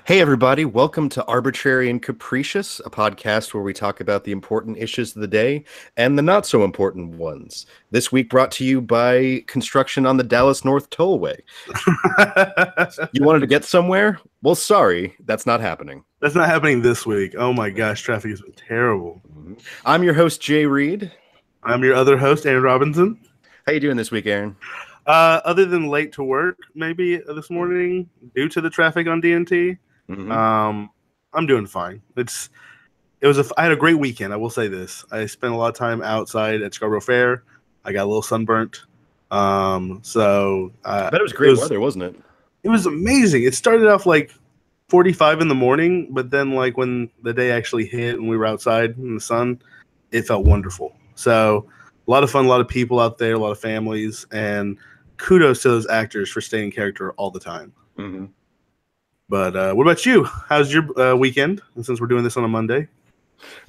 Hey, everybody, welcome to Arbitrary and Capricious, a podcast where we talk about the important issues of the day and the not so important ones. This week brought to you by construction on the Dallas North Tollway. You wanted to get somewhere? Well, sorry, that's not happening. That's not happening this week. Oh my gosh, traffic has been terrible. I'm your host, Jay Reed. I'm your other host, Aaron Robinson. How you doing this week, Aaron? Other than late to work, maybe this morning due to the traffic on DNT, I'm doing fine. I had a great weekend. I will say this. I spent a lot of time outside at Scarborough Fair. I got a little sunburnt. I bet it was great weather, wasn't it? It was amazing. It started off like 45 in the morning, but then like when the day actually hit and we were outside in the sun, it felt wonderful. So a lot of fun, a lot of people out there, a lot of families, and kudos to those actors for staying in character all the time. Mm-hmm. But what about you? How's your weekend? And since we're doing this on a Monday.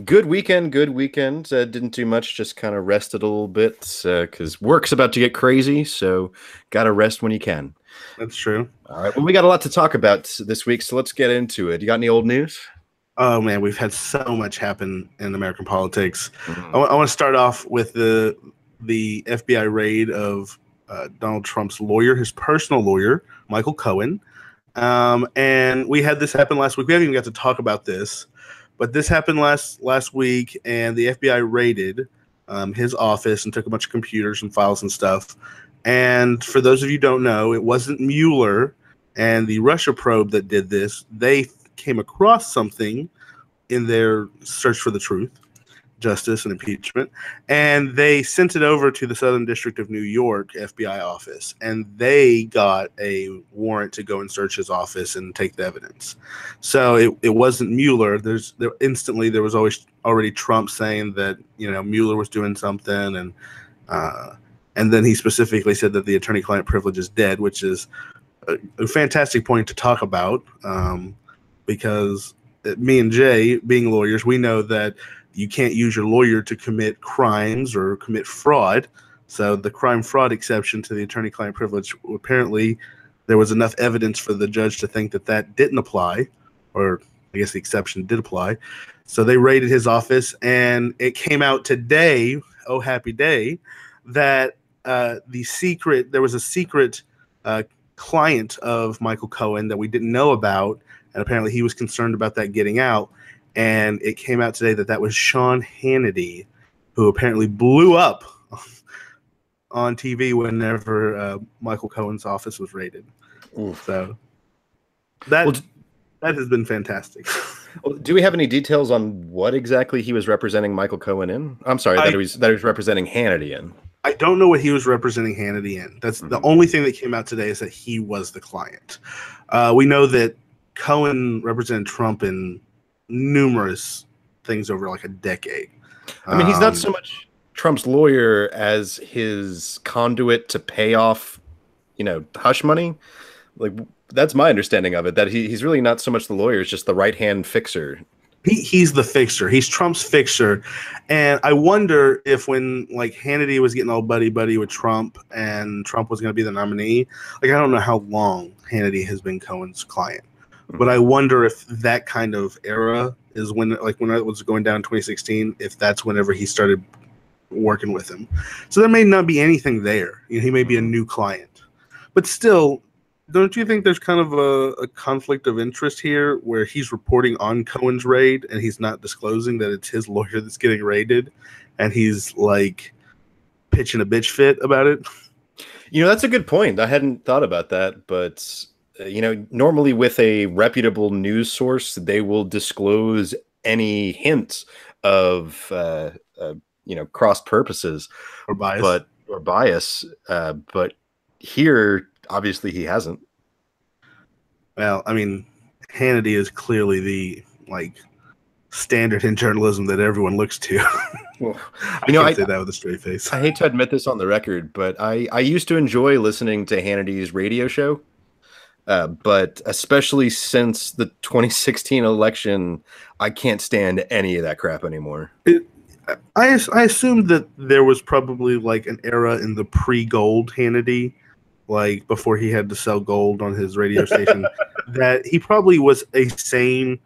Good weekend. Didn't do much, just kind of rested a little bit because work's about to get crazy, so got to rest when you can. That's true. All right, well, we got a lot to talk about this week, so let's get into it. You got any old news? Oh, man, we've had so much happen in American politics. I want to start off with the FBI raid of Donald Trump's lawyer, his personal lawyer, Michael Cohen. And we had this happen last week. We haven't even got to talk about this, but this happened last week, and the FBI raided his office and took a bunch of computers and files and stuff. And for those of you who don't know, it wasn't Mueller and the Russia probe that did this. They came across something in their search for the truth, justice, and impeachment, and they sent it over to the Southern District of New York FBI office, and they got a warrant to go and search his office and take the evidence. So it wasn't Mueller. There was already Trump saying that Mueller was doing something, and then he specifically said that the attorney-client privilege is dead, which is a fantastic point to talk about, because me and Jay, being lawyers, we know that you can't use your lawyer to commit crimes or commit fraud. So the crime-fraud exception to the attorney-client privilege, apparently there was enough evidence for the judge to think that didn't apply, or I guess the exception did apply. So they raided his office, and it came out today, oh happy day, that there was a secret client of Michael Cohen that we didn't know about, and apparently he was concerned about that getting out. And it came out today that was Sean Hannity, who apparently blew up on TV whenever Michael Cohen's office was raided. Oof. So that has been fantastic. Well, do we have any details on what exactly he was representing Michael Cohen in? I'm sorry, that he was representing Hannity in. I don't know what he was representing Hannity in. That's the only thing that came out today, is that he was the client. We know that Cohen represented Trump in numerous things over like a decade. I mean, he's not so much Trump's lawyer as his conduit to pay off, hush money. Like, that's my understanding of it, that he's really not so much the lawyer, it's just the right-hand fixer. He's the fixer. He's Trump's fixer. And I wonder if when like Hannity was getting all buddy-buddy with Trump and Trump was going to be the nominee, like I don't know how long Hannity has been Cohen's client. But I wonder if that kind of era is when it was going down in 2016, if that's whenever he started working with him. So there may not be anything there. He may be a new client. But still, don't you think there's kind of a conflict of interest here where he's reporting on Cohen's raid and he's not disclosing that it's his lawyer that's getting raided, and he's like pitching a bitch fit about it? That's a good point. I hadn't thought about that, but normally with a reputable news source, they will disclose any hints of, cross purposes or bias. But here, obviously, he hasn't. Well, I mean, Hannity is clearly the standard in journalism that everyone looks to. Well, I can't say that with a straight face. I hate to admit this on the record, but I used to enjoy listening to Hannity's radio show. But especially since the 2016 election, I can't stand any of that crap anymore. I assumed that there was probably like an era in the pre-Gold Hannity like before he had to sell gold on his radio station, that he probably was a sane,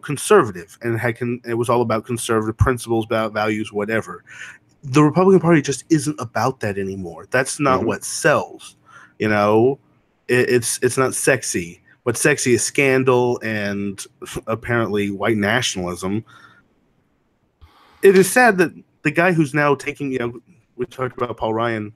conservative, and it was all about conservative principles, about values, whatever. The Republican Party just isn't about that anymore. That's not what sells. It's not sexy. What's sexy is scandal and apparently white nationalism. It is sad that the guy who's now taking, we talked about Paul Ryan.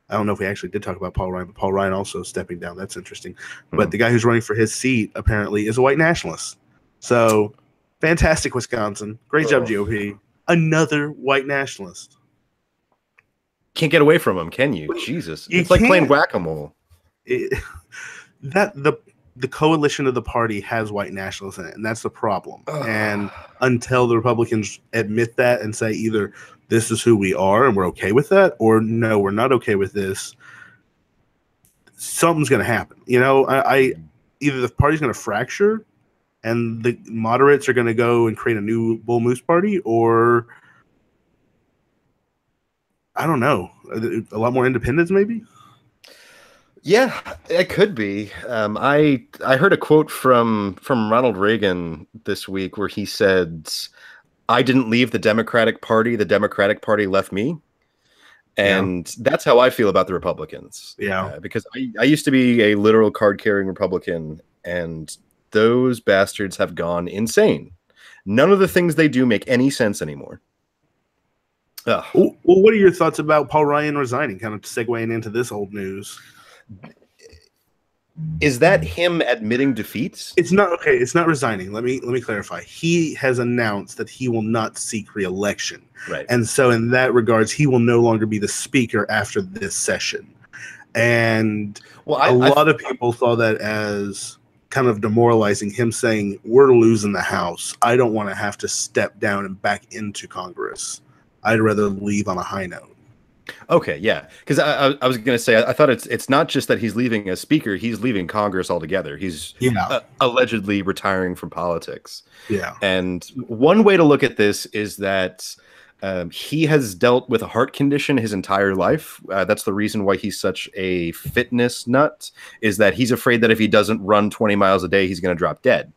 I don't know if we actually did talk about Paul Ryan, but Paul Ryan also stepping down. That's interesting. But the guy who's running for his seat apparently is a white nationalist. So fantastic, Wisconsin. Great job, GOP. Another white nationalist. Can't get away from him, can you? Jesus. It's like playing whack-a-mole. The coalition of the party has white nationalists in it, and that's the problem. And until the Republicans admit that and say either this is who we are and we're okay with that, or no, we're not okay with this, something's going to happen. Either the party's going to fracture and the moderates are going to go and create a new Bull Moose party, or I don't know, a lot more independents maybe. Yeah, it could be. I heard a quote from Ronald Reagan this week where he said, "I didn't leave the Democratic Party left me." And that's how I feel about the Republicans. Yeah, because I used to be a literal card-carrying Republican, and those bastards have gone insane. None of the things they do make any sense anymore. Well, what are your thoughts about Paul Ryan resigning? Kind of segueing into this old news. Is that him admitting defeat? It's not okay. It's not resigning. Let me clarify. He has announced that he will not seek re-election, right? And so, in that regards, he will no longer be the speaker after this session. And a lot of people saw that as kind of demoralizing. Him saying, "We're losing the House. I don't want to have to step down and back into Congress. I'd rather leave on a high note." Okay, yeah, because I was going to say I thought it's not just that he's leaving as speaker; he's leaving Congress altogether. He's allegedly retiring from politics. Yeah, and one way to look at this is that he has dealt with a heart condition his entire life. That's the reason why he's such a fitness nut. Is that he's afraid that if he doesn't run 20 miles a day, he's going to drop dead.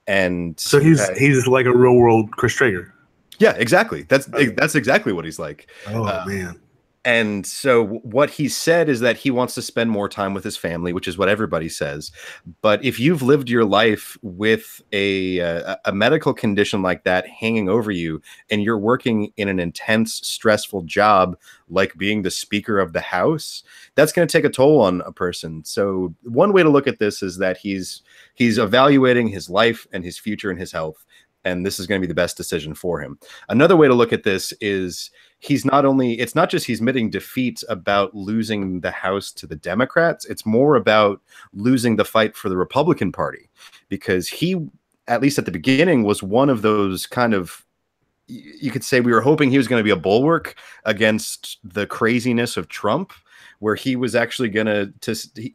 And so he's like a real world Chris Traeger. Yeah, exactly. That's exactly what he's like. Oh man. And so what he said is that he wants to spend more time with his family, which is what everybody says. But if you've lived your life with a medical condition like that hanging over you, and you're working in an intense, stressful job like being the Speaker of the House, that's going to take a toll on a person. So one way to look at this is that he's evaluating his life and his future and his health, and this is going to be the best decision for him. Another way to look at this is it's not just he's admitting defeat about losing the House to the Democrats. It's more about losing the fight for the Republican Party, because he, at least at the beginning, was one of those kind of, you could say we were hoping he was going to be a bulwark against the craziness of Trump, where he was actually going to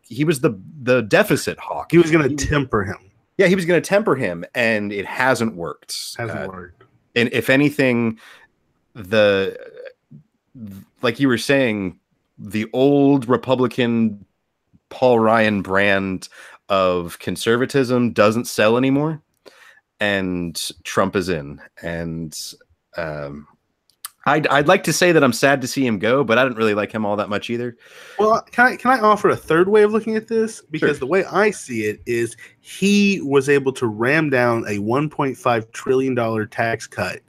he was the deficit hawk. He was going to temper him. Yeah, he was going to temper him, and it hasn't worked. And if anything, like you were saying, the old Republican Paul Ryan brand of conservatism doesn't sell anymore, and Trump is in. And I'd like to say that I'm sad to see him go, but I didn't really like him all that much either. Well, can I offer a third way of looking at this? Because the way I see it is he was able to ram down a $1.5 trillion tax cut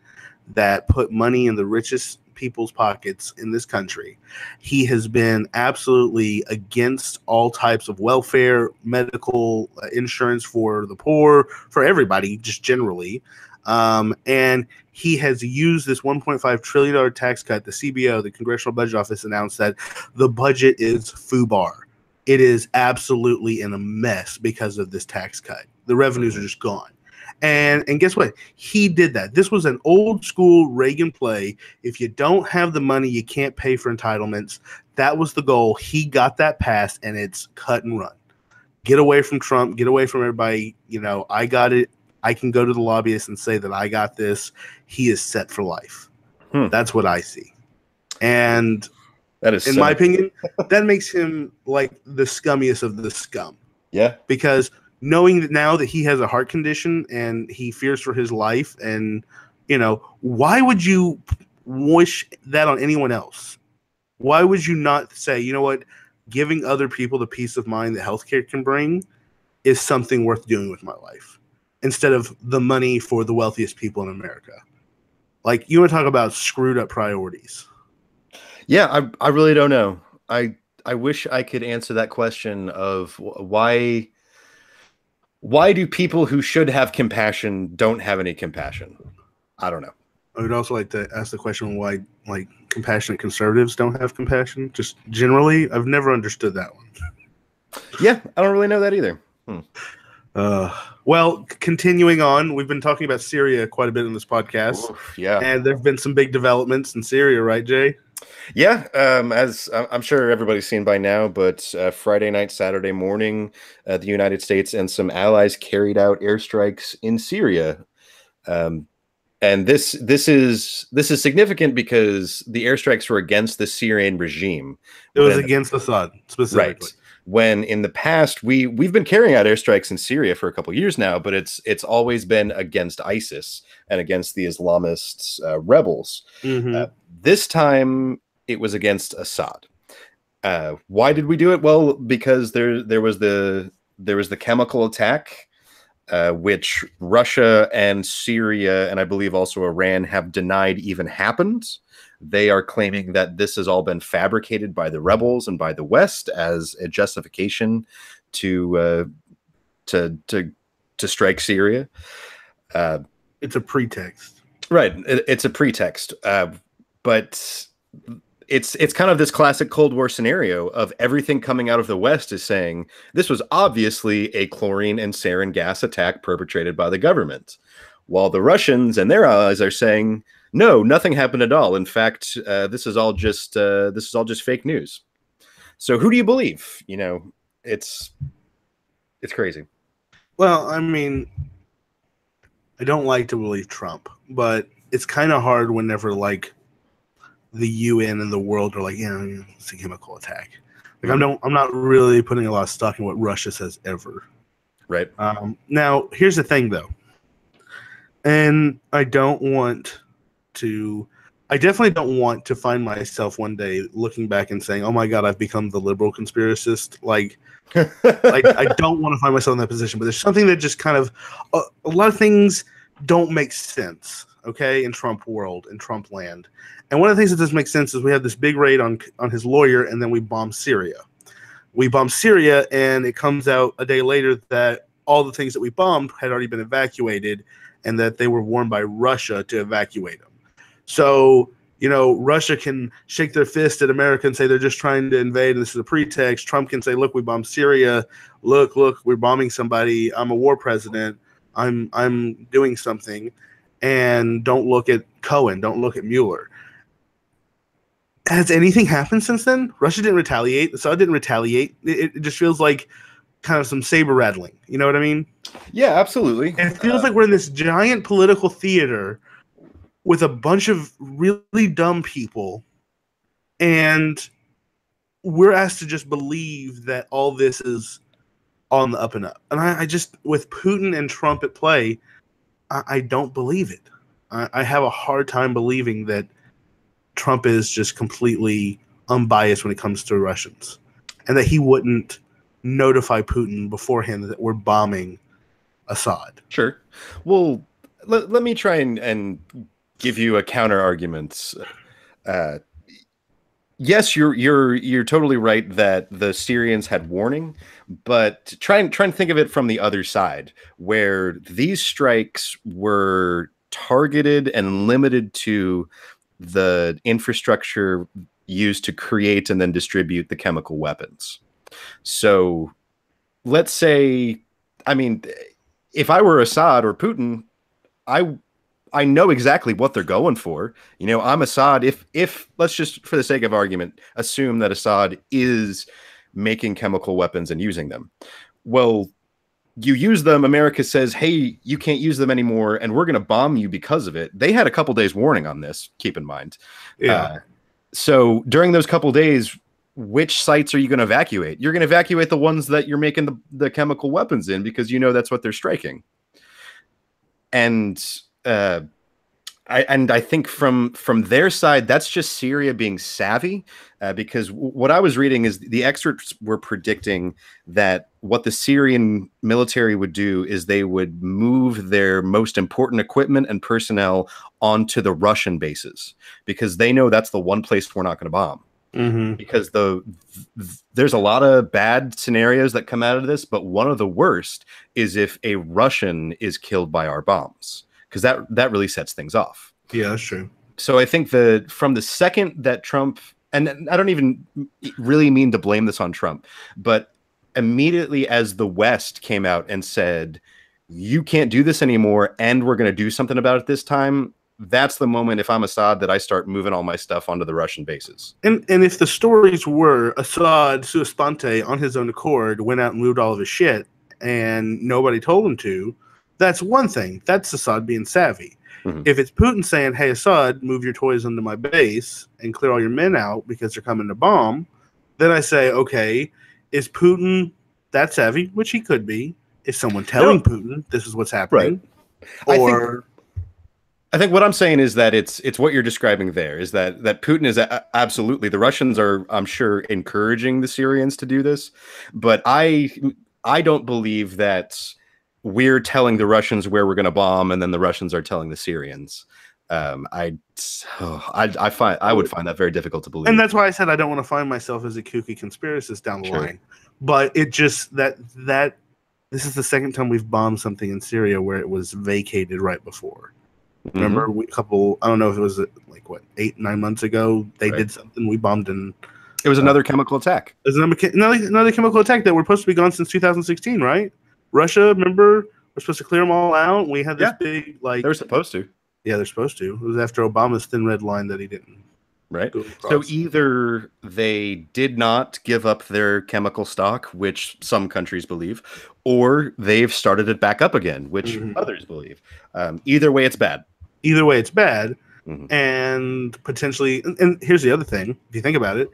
that put money in the richest people's pockets in this country. He has been absolutely against all types of welfare, medical insurance for the poor, for everybody, just generally. And he has used this $1.5 trillion tax cut. The CBO, the Congressional Budget Office, announced that the budget is FUBAR. It is absolutely in a mess because of this tax cut. The revenues are just gone. And guess what? He did that. This was an old school Reagan play. If you don't have the money, you can't pay for entitlements. That was the goal. He got that passed, and it's cut and run. Get away from Trump. Get away from everybody. I got it. I can go to the lobbyists and say that I got this. He is set for life. That's what I see. And That is in my opinion. That makes him like the scummiest of the scum. Yeah. Because knowing that now that he has a heart condition and he fears for his life, and why would you wish that on anyone else? Why would you not say, you know what, giving other people the peace of mind that healthcare can bring is something worth doing with my life, instead of the money for the wealthiest people in America? Like, you want to talk about screwed up priorities. Yeah, I really don't know. I wish I could answer that question of why do people who should have compassion don't have any compassion? I don't know. I would also like to ask the question why, like, compassionate conservatives don't have compassion. Just generally, I've never understood that one. Yeah, I don't really know that either. Well, continuing on, we've been talking about Syria quite a bit in this podcast. Oof, yeah. And there have been some big developments in Syria, right, Jay? Yeah, as I'm sure everybody's seen by now, but Friday night, Saturday morning, the United States and some allies carried out airstrikes in Syria. And this is significant because the airstrikes were against the Syrian regime. It was against Assad specifically. Right. When in the past we've been carrying out airstrikes in Syria for a couple of years now, but it's always been against ISIS and against the Islamists rebels. Mm-hmm. This time it was against Assad. Why did we do it? Well, because there was the chemical attack, which Russia and Syria and I believe also Iran have denied even happened. They are claiming that this has all been fabricated by the rebels and by the West as a justification to strike Syria. It's a pretext, right? It's a pretext, but it's kind of this classic Cold War scenario of everything coming out of the West is saying this was obviously a chlorine and sarin gas attack perpetrated by the government, while the Russians and their allies are saying, no, nothing happened at all. In fact, this is all just fake news. So who do you believe? It's crazy. Well, I mean, I don't like to believe Trump, but it's kind of hard whenever like the UN and the world are like, it's a chemical attack. Like, I'm not really putting a lot of stock in what Russia says ever. Right. Now, here's the thing, though, and I definitely don't want to find myself one day looking back and saying, "Oh my God, I've become the liberal conspiracist." Like I don't want to find myself in that position. But there's something that just kind of a lot of things don't make sense. Okay, in Trump world, in Trump land. And one of the things that doesn't make sense is we have this big raid on his lawyer, and then we bomb Syria. We bomb Syria, and it comes out a day later that all the things that we bombed had already been evacuated, and that they were warned by Russia to evacuate them. So, Russia can shake their fist at America and say they're just trying to invade, and this is a pretext. Trump can say, look, we bombed Syria. Look, we're bombing somebody. I'm a war president. I'm doing something. And don't look at Cohen. Don't look at Mueller. Has anything happened since then? Russia didn't retaliate. Assad didn't retaliate. It just feels like kind of some saber rattling. You know what I mean? Yeah, absolutely. And it feels like we're in this giant political theater with a bunch of really dumb people, and we're asked to just believe that all this is on the up and up. And I just, with Putin and Trump at play, I don't believe it. I have a hard time believing that Trump is just completely unbiased when it comes to Russians, and that he wouldn't notify Putin beforehand that we're bombing Assad. Sure. Well, let me try and give you a counter argument. Yes, you're totally right that the Syrians had warning, but try and think of it from the other side, where these strikes were targeted and limited to the infrastructure used to create and then distribute the chemical weapons. So let's say, I mean, if I were Assad or Putin, I know exactly what they're going for. I'm Assad. If let's just, for the sake of argument, assume that Assad is making chemical weapons and using them. Well, you use them, America says, hey, you can't use them anymore, and we're going to bomb you because of it. They had a couple days warning on this, keep in mind. Yeah. So during those couple days, which sites are you going to evacuate? You're going to evacuate the ones that you're making the chemical weapons in, because you know that's what they're striking. And I think from their side, that's just Syria being savvy, because what I was reading is the experts were predicting that what the Syrian military would do is they would move their most important equipment and personnel onto the Russian bases, because they know that's the one place we're not going to bomb. Mm-hmm. Because there's a lot of bad scenarios that come out of this, but one of the worst is if a Russian is killed by our bombs, because that really sets things off. Yeah, that's true. So I think from the second that Trump, and I don't even really mean to blame this on Trump, but immediately as the West came out and said, you can't do this anymore, and we're going to do something about it this time, that's the moment, if I'm Assad, that I start moving all my stuff onto the Russian bases. And if the stories were Assad, sua sponte, on his own accord, went out and moved all of his shit, and nobody told him to, that's one thing. That's Assad being savvy. Mm-hmm. If it's Putin saying, hey, Assad, move your toys into my base and clear all your men out because they're coming to bomb, then I say, okay, is Putin that savvy? Which he could be. Is someone telling Putin this is what's happening? Right. Or... I think what I'm saying is that it's what you're describing there, is that Putin is absolutely, the Russians are, I'm sure, encouraging the Syrians to do this, but I don't believe that we're telling the Russians where we're going to bomb, and then the Russians are telling the Syrians. I would find that very difficult to believe, and that's why I said I don't want to find myself as a kooky conspiracist down the line. But it just that this is the second time we've bombed something in Syria where it was vacated right before. Remember, I don't know if it was like 8-9 months ago, they did something. We bombed in. It was another chemical attack. It was another chemical attack that we're supposed to be gone since 2016, right? Russia, remember, we're supposed to clear them all out. We had this big they were supposed to. Yeah, they're supposed to. It was after Obama's thin red line that he didn't. Right. So either they did not give up their chemical stock, which some countries believe, or they've started it back up again, which others believe. Either way, it's bad. Either way, it's bad. And potentially, and here's the other thing, if you think about it,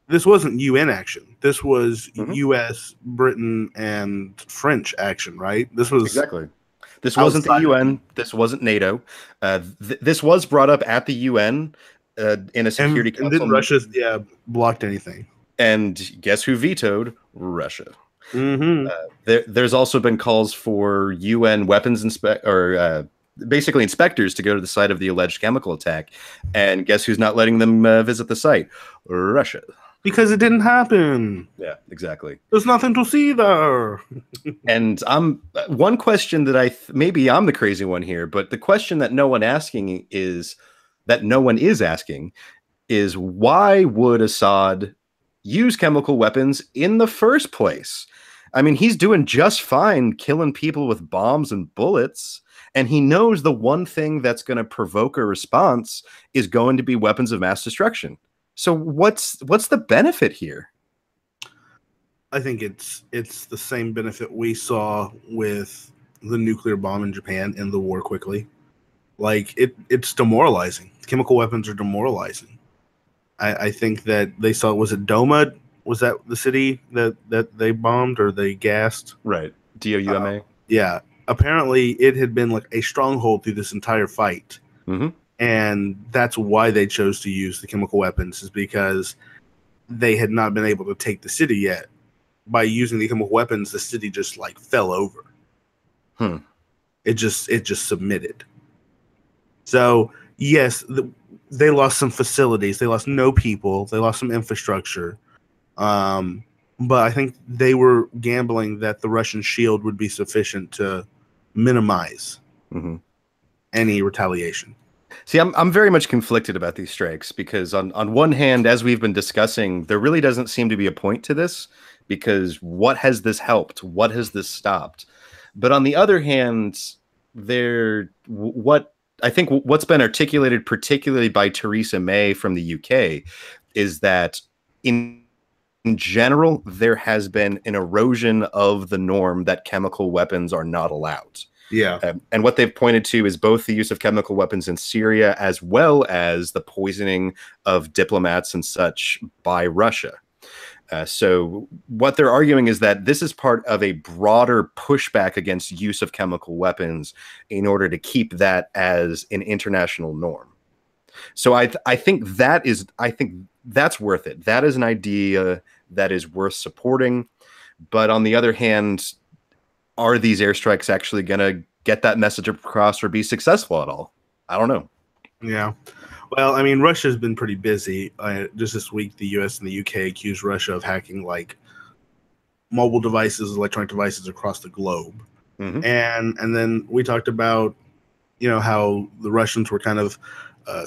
this wasn't UN action. This was US, Britain, and French action, right? This was exactly. This wasn't the UN. This wasn't NATO. This was brought up at the UN in a Security Council. And then Russia, blocked anything. And guess who vetoed? Russia. There's also been calls for UN weapons basically inspectors to go to the site of the alleged chemical attack. And guess who's not letting them visit the site? Russia. Because it didn't happen. Yeah, exactly. There's nothing to see there. And one question that maybe I'm the crazy one here, but the question that no one is asking is why would Assad use chemical weapons in the first place? I mean, he's doing just fine killing people with bombs and bullets, and he knows the one thing that's going to provoke a response is going to be weapons of mass destruction. So what's the benefit here? I think it's the same benefit we saw with the nuclear bomb in Japan and the war quickly. Like it's demoralizing. Chemical weapons are demoralizing. I think that they saw, was it Doma? Was that the city that they bombed or they gassed? Right. Douma. Yeah. Apparently it had been like a stronghold through this entire fight. And that's why they chose to use the chemical weapons, is because they had not been able to take the city yet. By using the chemical weapons, the city just like fell over. It just submitted. So yes, they lost some facilities. They lost no people. They lost some infrastructure. But I think they were gambling that the Russian shield would be sufficient to minimize any retaliation. See, I'm very much conflicted about these strikes, because on one hand, as we've been discussing, there really doesn't seem to be a point to this, because what has this helped? What has this stopped? But on the other hand, what's been articulated particularly by Theresa May from the UK is that in general, there has been an erosion of the norm that chemical weapons are not allowed. Yeah. And what they've pointed to is both the use of chemical weapons in Syria as well as the poisoning of diplomats and such by Russia. So what they're arguing is that this is part of a broader pushback against use of chemical weapons in order to keep that as an international norm. So I think that's worth it. That is an idea that is worth supporting. But on the other hand, are these airstrikes actually going to get that message across or be successful at all? I don't know. Yeah. Well, I mean, Russia's been pretty busy. Just this week, the U.S. and the U.K. accused Russia of hacking like mobile devices, electronic devices across the globe. Mm-hmm. And then we talked about, how the Russians were kind of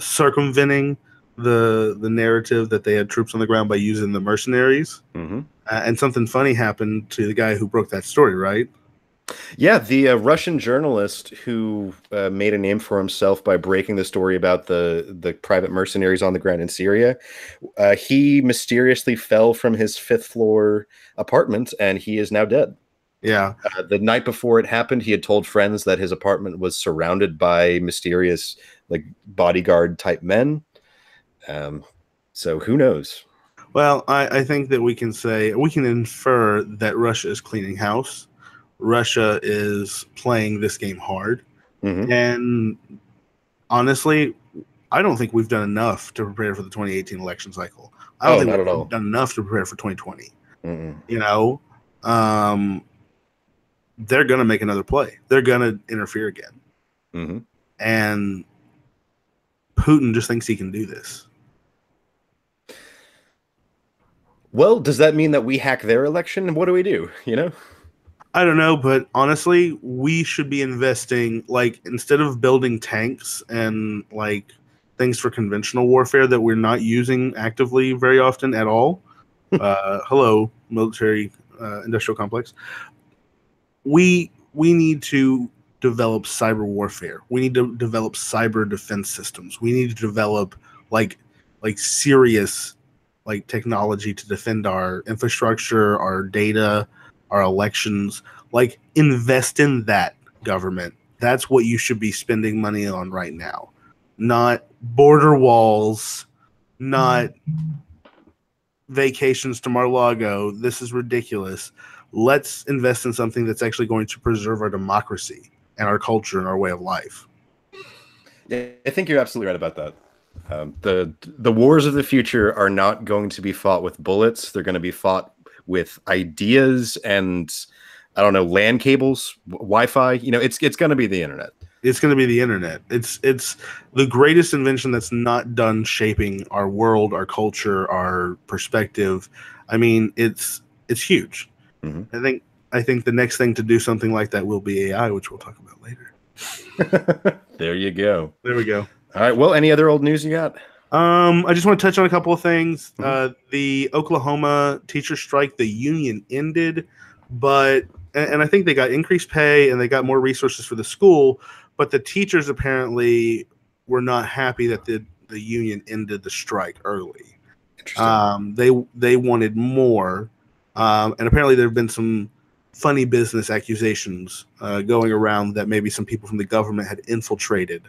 circumventing the narrative that they had troops on the ground by using the mercenaries. Mm-hmm. And something funny happened to the guy who broke that story, right? Yeah, the Russian journalist who made a name for himself by breaking the story about the private mercenaries on the ground in Syria, he mysteriously fell from his fifth floor apartment and he is now dead. Yeah. The night before it happened, he had told friends that his apartment was surrounded by mysterious, like bodyguard type men. So who knows? Well, I think that we can infer that Russia is cleaning house. Russia is playing this game hard. Mm-hmm. And honestly, I don't think we've done enough to prepare for the 2018 election cycle. I don't think we've done enough to prepare for 2020. Mm-mm. They're going to make another play. They're going to interfere again. Mm-hmm. And Putin just thinks he can do this. Well, does that mean that we hack their election? What do we do? I don't know, but honestly, we should be investing, like, instead of building tanks and like things for conventional warfare that we're not using actively very often at all. Hello, military industrial complex. We need to develop cyber warfare. We need to develop cyber defense systems. We need to develop like serious like technology to defend our infrastructure, our data, our elections. Like, invest in that, government. That's what you should be spending money on right now. Not border walls, not vacations to Mar-a-Lago. This is ridiculous. Let's invest in something that's actually going to preserve our democracy and our culture and our way of life. Yeah, I think you're absolutely right about that. The wars of the future are not going to be fought with bullets. They're going to be fought with ideas and, I don't know, LAN cables, Wi-Fi. It's going to be the internet. It's going to be the internet. It's the greatest invention that's not done shaping our world, our culture, our perspective. I mean, it's huge. Mm-hmm. I think the next thing to do something like that will be AI, which we'll talk about later. There you go. There we go. All right. Well, any other old news you got? I just want to touch on a couple of things. Mm-hmm. The Oklahoma teacher strike, the union ended, but I think they got increased pay and they got more resources for the school, but the teachers apparently were not happy that the union ended the strike early. Interesting. They wanted more, and apparently there have been some funny business accusations going around that maybe some people from the government had infiltrated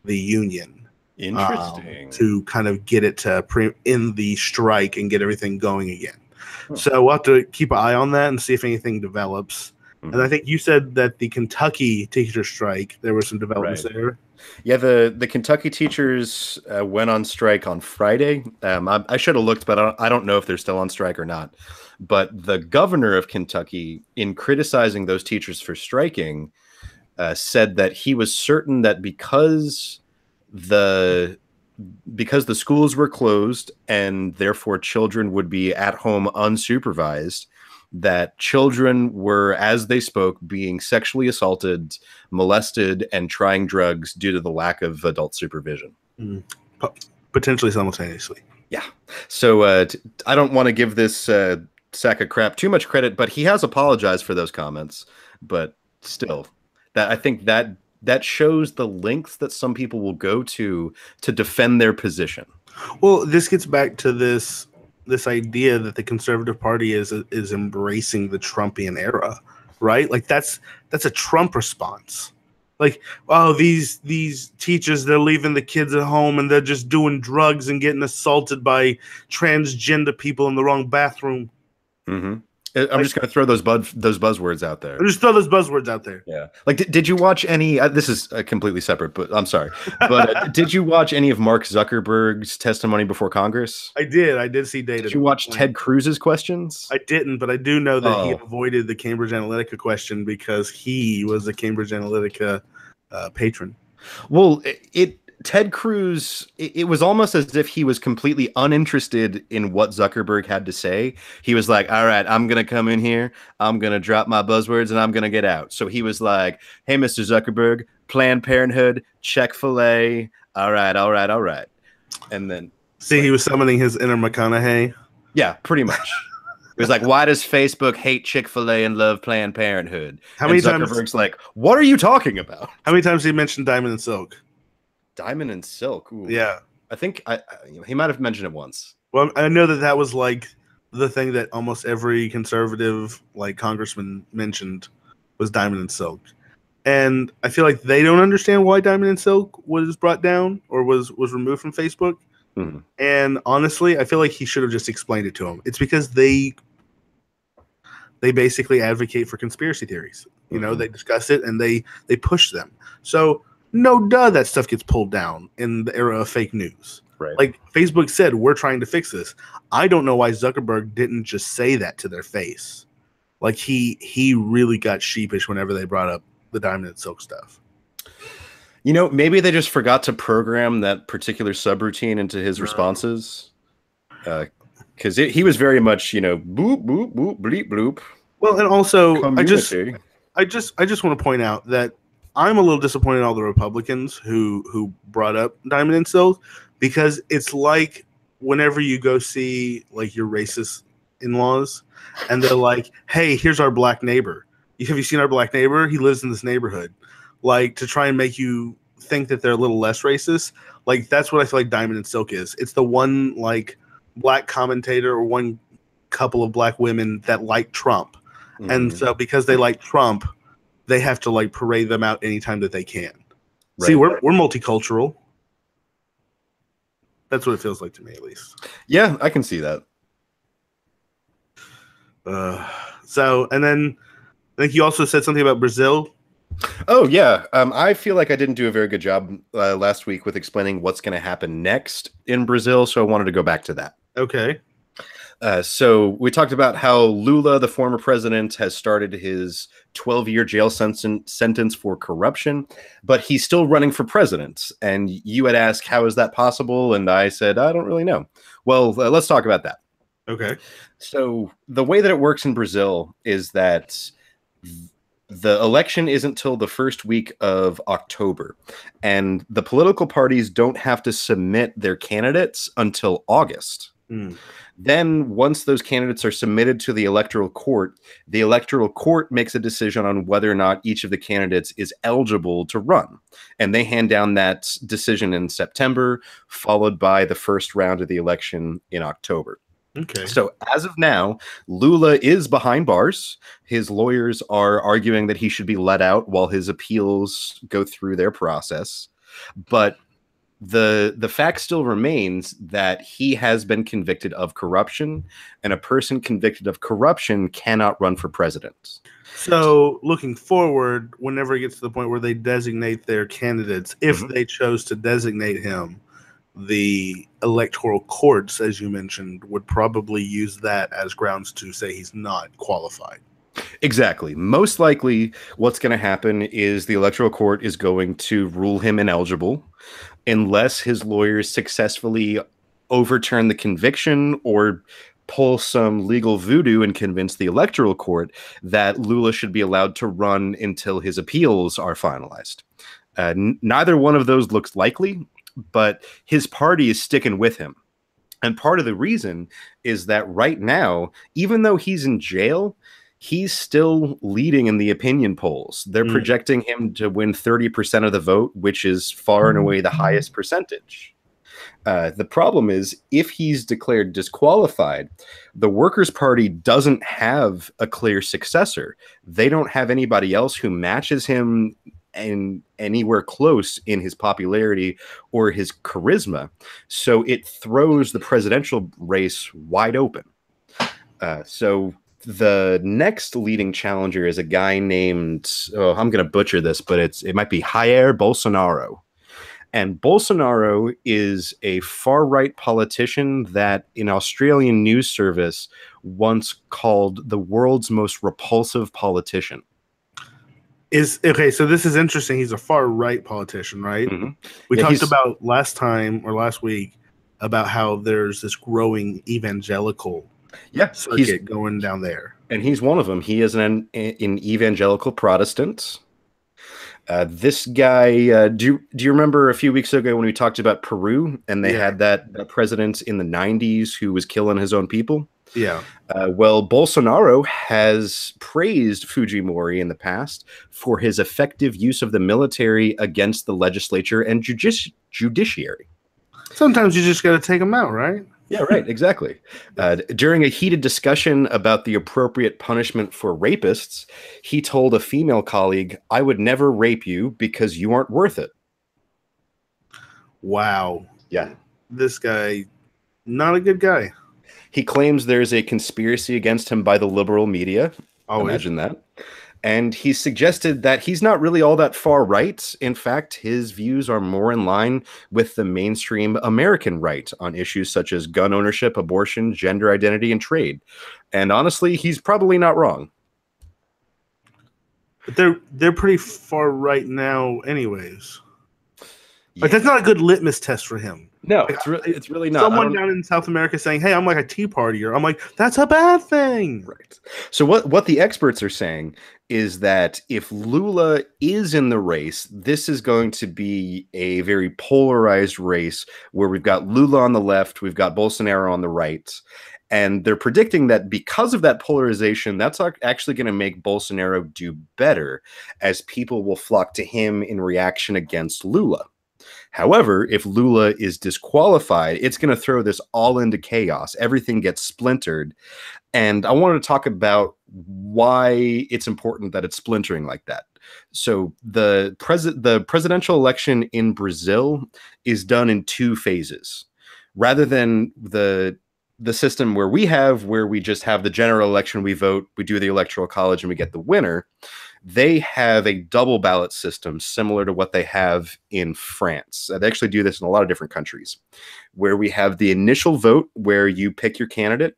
the union. Interesting. To kind of get it to end the strike and get everything going again. So we'll have to keep an eye on that and see if anything develops. And I think you said that the Kentucky teacher strike, there were some developments there. Yeah, the Kentucky teachers went on strike on Friday. I should have looked, but I don't know if they're still on strike or not. But the governor of Kentucky, in criticizing those teachers for striking, said that he was certain that because the schools were closed and therefore children would be at home unsupervised, that children were, as they spoke, being sexually assaulted, molested, and trying drugs due to the lack of adult supervision. Potentially simultaneously. Yeah. So I don't want to give this sack of crap too much credit, but he has apologized for those comments. But still, I think that shows the lengths that some people will go to defend their position. Well, this gets back to this idea that the Conservative Party is embracing the Trumpian era, right? Like that's a Trump response. like, oh, these teachers, they're leaving the kids at home and they're just doing drugs and getting assaulted by transgender people in the wrong bathroom. Mm-hmm. I'm just going to throw those buzzwords out there. Just throw those buzzwords out there. Yeah. Like, did you watch any? This is completely separate, but I'm sorry. But did you watch any of Mark Zuckerberg's testimony before Congress? I did. I did see data. Did you watch Ted Cruz's questions? I didn't, but I do know that he avoided the Cambridge Analytica question because he was a Cambridge Analytica patron. Well, Ted Cruz, it was almost as if he was completely uninterested in what Zuckerberg had to say. He was like, all right, I'm going to come in here. I'm going to drop my buzzwords and I'm going to get out. So he was like, hey, Mr. Zuckerberg, Planned Parenthood, Chick-fil-A. All right. And then. See, he was summoning his inner McConaughey. Yeah, pretty much. It was like, why does Facebook hate Chick-fil-A and love Planned Parenthood? How many times? Zuckerberg's like, what are you talking about? How many times did he mention Diamond and Silk? Diamond and Silk. Ooh. Yeah, I think he might have mentioned it once. Well, I know that was like the thing that almost every conservative like congressman mentioned was Diamond and Silk, and I feel like they don't understand why Diamond and Silk was brought down or was removed from Facebook. Mm-hmm. And honestly, I feel like he should have just explained it to him. It's because they basically advocate for conspiracy theories. You know, they discuss it and they push them. So. No duh, that stuff gets pulled down in the era of fake news. Right. Like Facebook said, we're trying to fix this. I don't know why Zuckerberg didn't just say that to their face. Like he really got sheepish whenever they brought up the Diamond and Silk stuff. You know, maybe they just forgot to program that particular subroutine into his responses. Because he was very much, you know, boop, boop, boop, bleep, bloop. Well, and also, community. I just want to point out that I'm a little disappointed in all the Republicans who brought up Diamond and Silk, because it's like whenever you go see like your racist in-laws and they're like, hey, here's our black neighbor. Have you seen our black neighbor? He lives in this neighborhood. Like, to try and make you think that they're a little less racist. Like, that's what I feel like Diamond and Silk is. It's the one like black commentator or one couple of black women that like Trump. Mm-hmm. And so because they like Trump, they have to like parade them out anytime that they can. Right. See, we're multicultural. That's what it feels like to me, at least. Yeah, I can see that. So, and then I think you also said something about Brazil. Oh, yeah. I feel like I didn't do a very good job last week with explaining what's going to happen next in Brazil, so I wanted to go back to that. Okay. So we talked about how Lula, the former president, has started his 12-year jail sentence for corruption, but he's still running for president. And you had asked, how is that possible? And I said, I don't really know. Well, let's talk about that. Okay. So the way that it works in Brazil is that the election isn't till the first week of October, and the political parties don't have to submit their candidates until August. Then once those candidates are submitted to the electoral court makes a decision on whether or not each of the candidates is eligible to run. And they hand down that decision in September, followed by the first round of the election in October. Okay. So as of now, Lula is behind bars. His lawyers are arguing that he should be let out while his appeals go through their process. But the fact still remains that he has been convicted of corruption, and a person convicted of corruption cannot run for president. So looking forward, whenever it gets to the point where they designate their candidates, if they chose to designate him, the electoral courts, as you mentioned, would probably use that as grounds to say he's not qualified. Exactly. Most likely what's going to happen is the electoral court is going to rule him ineligible unless his lawyers successfully overturn the conviction or pull some legal voodoo and convince the electoral court that Lula should be allowed to run until his appeals are finalized. Neither one of those looks likely, but his party is sticking with him. And part of the reason is that right now, even though he's in jail, he's still leading in the opinion polls. They're projecting him to win 30% of the vote, which is far and away the highest percentage. The problem is, if he's declared disqualified, the Workers' Party doesn't have a clear successor. They don't have anybody else who matches him anywhere close in his popularity or his charisma. So it throws the presidential race wide open. So the next leading challenger is a guy named, oh, I'm going to butcher this, but it might be Jair Bolsonaro. And Bolsonaro is a far-right politician that an Australian news service once called the world's most repulsive politician. Okay, so this is interesting. He's a far-right politician, right? Mm-hmm. We talked about last week about how there's this growing evangelical circuit going down there. And he's one of them. He is an evangelical Protestant. This guy, do you remember a few weeks ago when we talked about Peru and they had that president in the 90s who was killing his own people? Yeah. Well, Bolsonaro has praised Fujimori in the past for his effective use of the military against the legislature and judiciary. Sometimes you just got to take them out, right? Yeah, right. Exactly. During a heated discussion about the appropriate punishment for rapists, he told a female colleague, "I would never rape you because you aren't worth it." Wow. Yeah. This guy, not a good guy. He claims there's a conspiracy against him by the liberal media. Always. Imagine that. And he suggested that he's not really all that far right. In fact, his views are more in line with the mainstream American right on issues such as gun ownership, abortion, gender identity, and trade. And honestly, he's probably not wrong. But they're pretty far right now anyways. Yeah. Like, that's not a good litmus test for him. No, it's really not. Someone down in South America saying, "Hey, I'm like a Tea Partier." I'm like, that's a bad thing. Right. So what the experts are saying is that if Lula is in the race, this is going to be a very polarized race where we've got Lula on the left, we've got Bolsonaro on the right. And they're predicting that because of that polarization, that's actually going to make Bolsonaro do better, as people will flock to him in reaction against Lula. However, if Lula is disqualified, it's going to throw this all into chaos. Everything gets splintered. And I wanted to talk about why it's important that it's splintering like that. So the presidential election in Brazil is done in two phases. Rather than the system where we just have the general election, we vote, we do the electoral college, and we get the winner. They have a double ballot system similar to what they have in France. They actually do this in a lot of different countries, where we have the initial vote where you pick your candidate.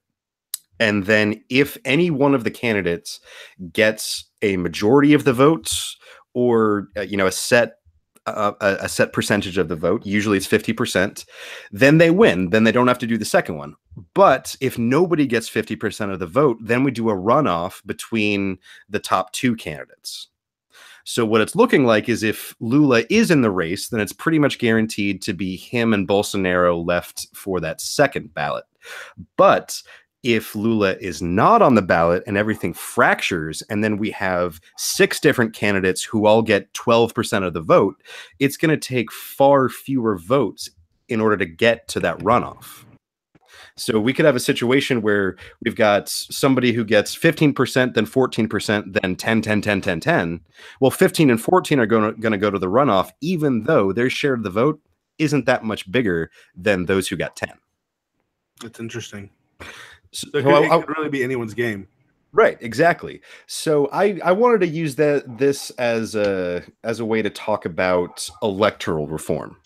And then if any one of the candidates gets a majority of the votes or, a set percentage of the vote, usually it's 50%, then they win. Then they don't have to do the second one. But if nobody gets 50% of the vote, then we do a runoff between the top two candidates. So what it's looking like is if Lula is in the race, then it's pretty much guaranteed to be him and Bolsonaro left for that second ballot. But if Lula is not on the ballot and everything fractures, and then we have 6 different candidates who all get 12% of the vote, it's going to take far fewer votes in order to get to that runoff. So we could have a situation where we've got somebody who gets 15%, then 14%, then 10, 10, 10, 10, 10. Well, 15 and 14 are going to go to the runoff, even though their share of the vote isn't that much bigger than those who got 10. That's interesting. So it could really be anyone's game. Right, exactly. So I wanted to use this as a way to talk about electoral reform,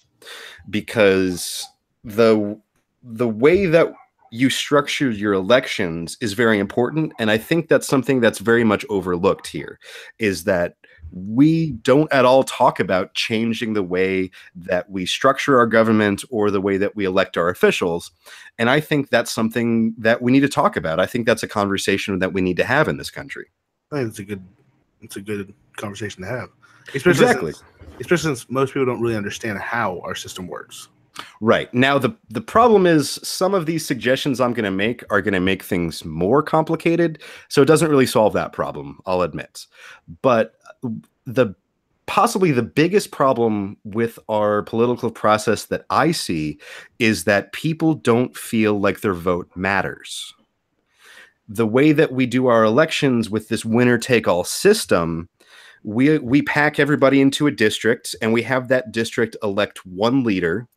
because the way that you structure your elections is very important. And I think that's something that's very much overlooked here, is that we don't at all talk about changing the way that we structure our government or the way that we elect our officials. And I think that's something that we need to talk about. I think that's a conversation that we need to have in this country. I think it's a good conversation to have. Especially since most people don't really understand how our system works. Right. Now, the problem is some of these suggestions I'm going to make are going to make things more complicated. So it doesn't really solve that problem, I'll admit. But possibly the biggest problem with our political process that I see is that people don't feel like their vote matters. The way that we do our elections with this winner-take-all system, We pack everybody into a district, and we have that district elect one leader.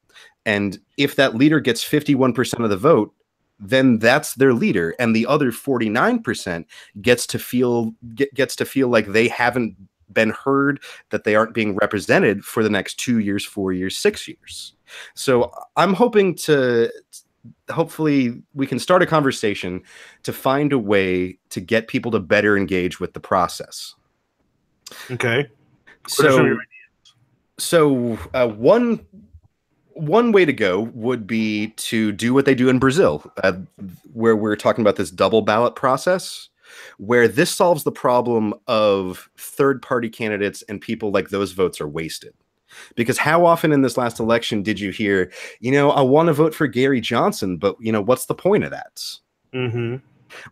And if that leader gets 51% of the vote, then that's their leader, and the other 49% gets to feel like they haven't been heard, that they aren't being represented for the next 2 years, 4 years, 6 years. So I'm hoping hopefully we can start a conversation to find a way to get people to better engage with the process. Okay. So one way to go would be to do what they do in Brazil, where we're talking about this double ballot process, where this solves the problem of third-party candidates and people like those votes are wasted. Because how often in this last election did you hear, I want to vote for Gary Johnson, but, what's the point of that? Mm-hmm.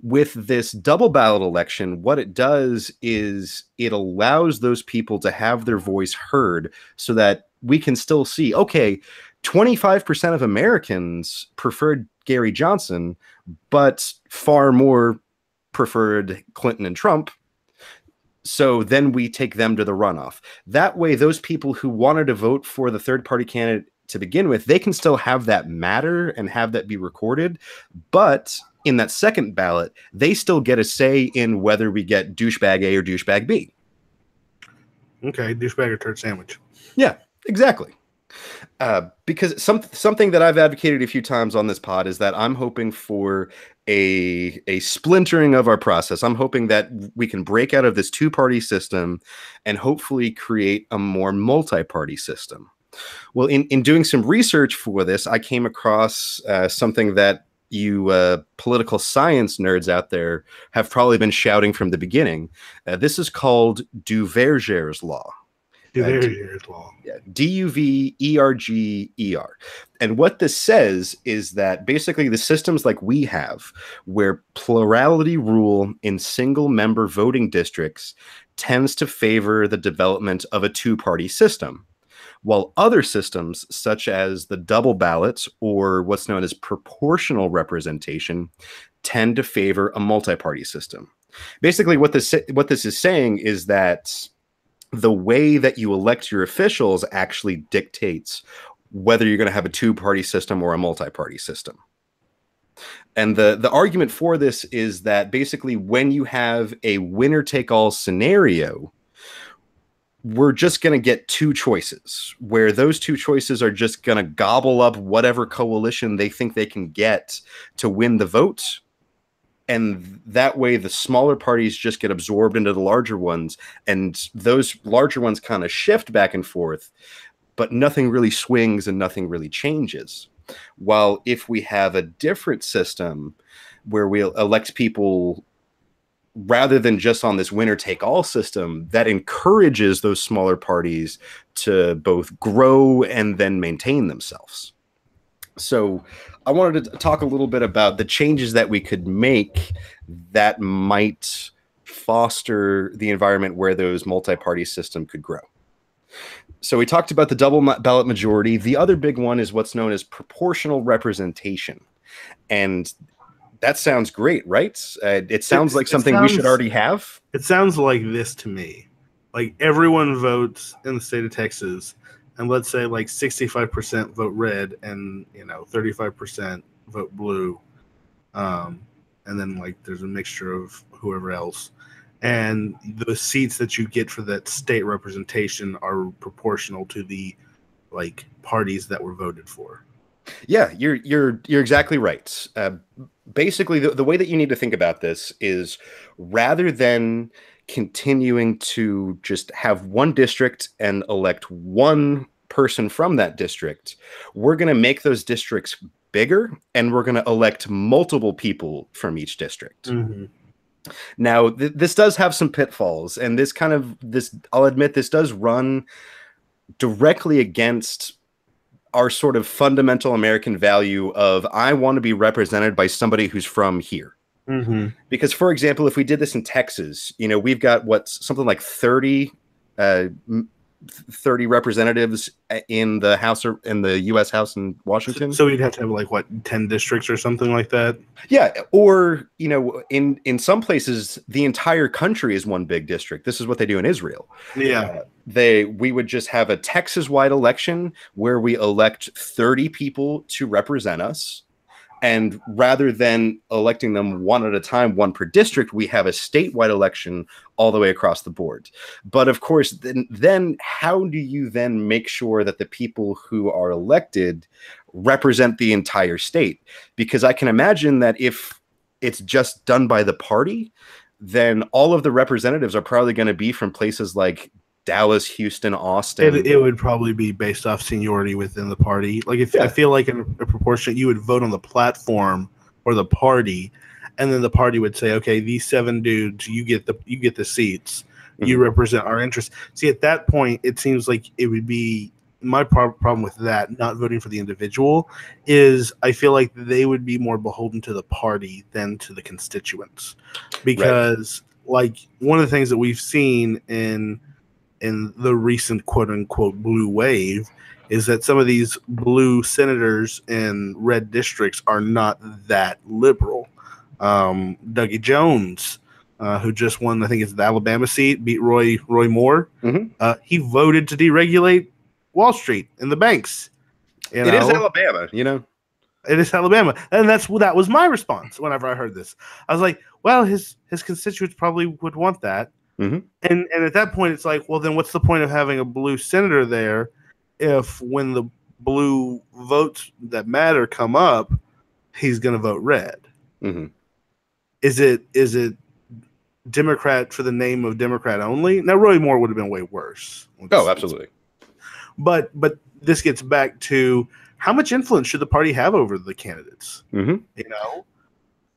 With this double ballot election, what it does is it allows those people to have their voice heard so that we can still see, okay, 25% of Americans preferred Gary Johnson, but far more preferred Clinton and Trump. So then we take them to the runoff. That way, those people who wanted to vote for the third-party candidate to begin with, they can still have that matter and have that be recorded. But in that second ballot, they still get a say in whether we get douchebag A or douchebag B. Okay, douchebag or turd sandwich. Yeah, exactly. Because something that I've advocated a few times on this pod is that I'm hoping for a splintering of our process. I'm hoping that we can break out of this two-party system and hopefully create a more multi-party system. Well, in doing some research for this, I came across something that you political science nerds out there have probably been shouting from the beginning. This is called Duverger's law. Duverger's law. Yeah, Duverger. And what this says is that basically the systems like we have, where plurality rule in single-member voting districts tends to favor the development of a two-party system, while other systems, such as the double ballots or what's known as proportional representation, tend to favor a multi-party system. Basically, what this is saying is that the way that you elect your officials actually dictates whether you're going to have a two-party system or a multi-party system. And the argument for this is that basically when you have a winner-take-all scenario, we're just going to get two choices, where those two choices are just going to gobble up whatever coalition they think they can get to win the vote. And that way the smaller parties just get absorbed into the larger ones, and those larger ones kind of shift back and forth, but nothing really swings and nothing really changes. While if we have a different system where we'll elect people rather than just on this winner-take-all system, that encourages those smaller parties to both grow and then maintain themselves. So I wanted to talk a little bit about the changes that we could make that might foster the environment where those multi-party system could grow. So we talked about the double ballot majority. The other big one is what's known as proportional representation. And that sounds great, right? It sounds like something we should already have. It sounds like this to me. Like everyone votes in the state of Texas, and let's say like 65% vote red and 35% vote blue. And then like there's a mixture of whoever else. And the seats that you get for that state representation are proportional to the like parties that were voted for. Yeah, you're exactly right. Basically, the way that you need to think about this is rather than continuing to just have one district and elect one person from that district, we're going to make those districts bigger, and we're going to elect multiple people from each district. Mm-hmm. Now, this does have some pitfalls, and this I'll admit, this does run directly against our sort of fundamental American value of I want to be represented by somebody who's from here. Mm-hmm. Because, for example, if we did this in Texas, we've got something like 30 30 representatives in the House or in the U.S. House in Washington. So you'd have to have like what 10 districts or something like that. Yeah, or in some places the entire country is one big district. This is what they do in Israel. Yeah, we would just have a Texas-wide election where we elect 30 people to represent us. And rather than electing them one at a time, one per district, we have a statewide election all the way across the board. But of course, then how do you then make sure that the people who are elected represent the entire state? Because I can imagine that if it's just done by the party, then all of the representatives are probably going to be from places like Dallas, Houston, Austin. it would probably be based off seniority within the party. Like I feel like in a proportion, you would vote on the platform or the party, and then the party would say, okay, these 7 dudes, you get the seats, you represent our interests. See, at that point, it seems like it would be my problem with that, not voting for the individual, is I feel like they would be more beholden to the party than to the constituents, because like one of the things that we've seen in the recent quote-unquote blue wave is that some of these blue senators in red districts are not that liberal. Dougie Jones, who just won, I think it's the Alabama seat, beat Roy Moore. He voted to deregulate Wall Street and the banks. It is Alabama, It is Alabama. And that was my response whenever I heard this. I was like, well, his constituents probably would want that. And at that point, it's like, well, then what's the point of having a blue senator there if when the blue votes that matter come up, he's going to vote red? Is it Democrat for the name of Democrat only? Now, Roy Moore would have been way worse. Oh, absolutely. But this gets back to how much influence should the party have over the candidates?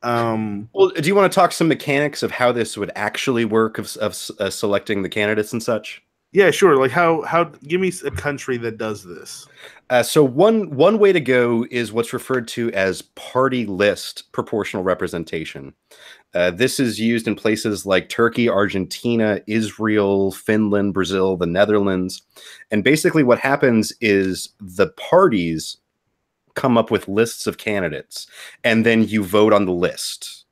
Well, do you want to talk some mechanics of how this would actually work of selecting the candidates and such? Yeah, sure. Like how give me a country that does this. So one way to go is what's referred to as party list proportional representation. This is used in places like Turkey, Argentina, Israel, Finland, Brazil, the Netherlands. And basically what happens is the parties come up with lists of candidates, and then you vote on the list.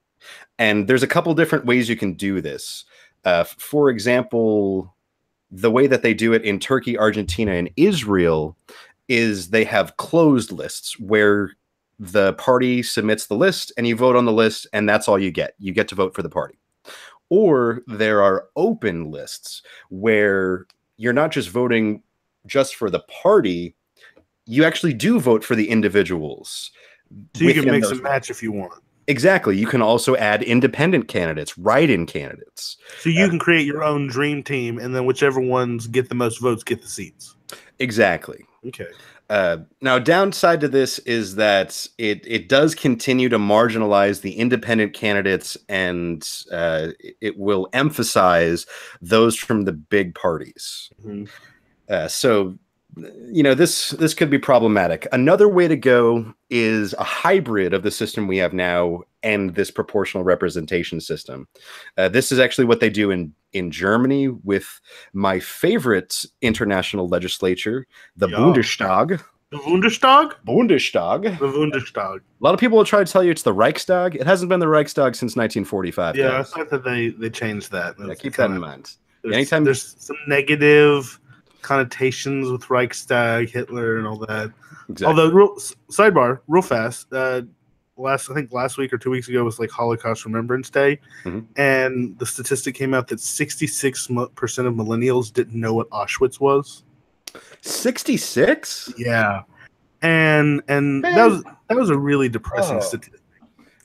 And there's a couple different ways you can do this. For example, the way that they do it in Turkey, Argentina, and Israel is they have closed lists where the party submits the list and you vote on the list, and that's all you get. You get to vote for the party. Or there are open lists where you're not just voting just for the party, you actually do vote for the individuals. So you can mix and match if you want. Exactly. You can also add independent candidates, write-in candidates. So you can create your own dream team, and then whichever ones get the most votes get the seats. Exactly. Okay. Now, downside to this is that it does continue to marginalize the independent candidates, and it will emphasize those from the big parties. So this could be problematic. Another way to go is a hybrid of the system we have now and this proportional representation system. This is actually what they do in Germany with my favorite international legislature, the Bundestag. The Bundestag? Bundestag. The Bundestag. A lot of people will try to tell you it's the Reichstag. It hasn't been the Reichstag since 1945. Yeah, I thought that they changed that. Yeah, keep that in mind. Anytime there's some negative connotations with Reichstag, Hitler, and all that. Exactly. Although, sidebar, real fast. I think last week or 2 weeks ago was like Holocaust Remembrance Day, and the statistic came out that 66% of millennials didn't know what Auschwitz was. 66? Yeah, and that was a really depressing statistic.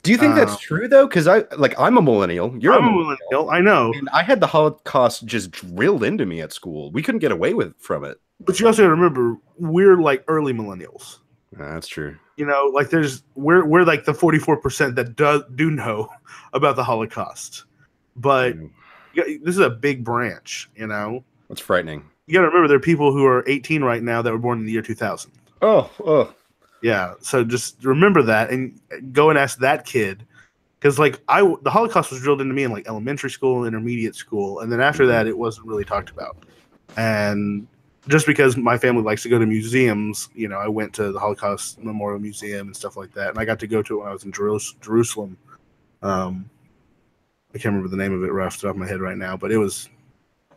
Do you think that's true though? Because I'm a millennial. I'm a millennial. I know. And I had the Holocaust just drilled into me at school. We couldn't get away from it. But you also got to remember, we're like early millennials. That's true. Like we're like the 44% that do know about the Holocaust. But this is a big branch. That's frightening. You got to remember, there are people who are 18 right now that were born in the year 2000. Oh. Yeah, so just remember that and go and ask that kid, because the Holocaust was drilled into me in like elementary school, intermediate school, and then after that it wasn't really talked about. And just because my family likes to go to museums, I went to the Holocaust Memorial Museum and stuff like that, and I got to go to it when I was in Jerusalem. I can't remember the name of it right off the top of my head right now, but it was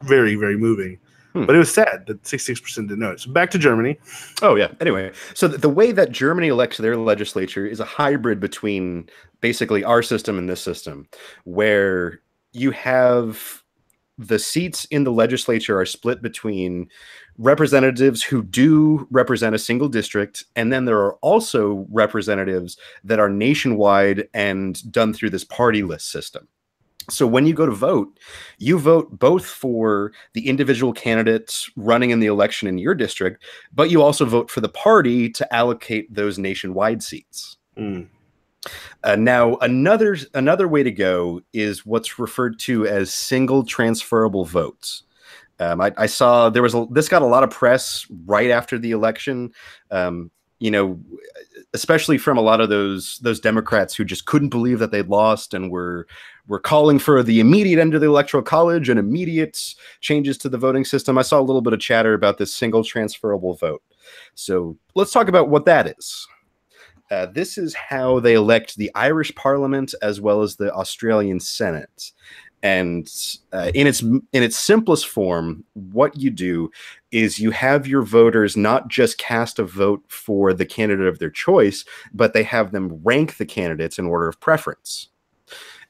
very, very moving. But it was sad that 66% didn't know it. So back to Germany. Oh, yeah. Anyway, so the way that Germany elects their legislature is a hybrid between basically our system and this system, where you have the seats in the legislature are split between representatives who do represent a single district, and then there are also representatives that are nationwide and done through this party list system. So when you go to vote, you vote both for the individual candidates running in the election in your district, but you also vote for the party to allocate those nationwide seats. Now, another way to go is what's referred to as single transferable votes. I saw this got a lot of press right after the election. Especially from a lot of those Democrats who just couldn't believe that they'd lost and were calling for the immediate end of the Electoral College and immediate changes to the voting system. I saw a little bit of chatter about this single transferable vote. So let's talk about what that is. This is how they elect the Irish Parliament as well as the Australian Senate. And in its simplest form, what you do is you have your voters not just cast a vote for the candidate of their choice, but they have them rank the candidates in order of preference.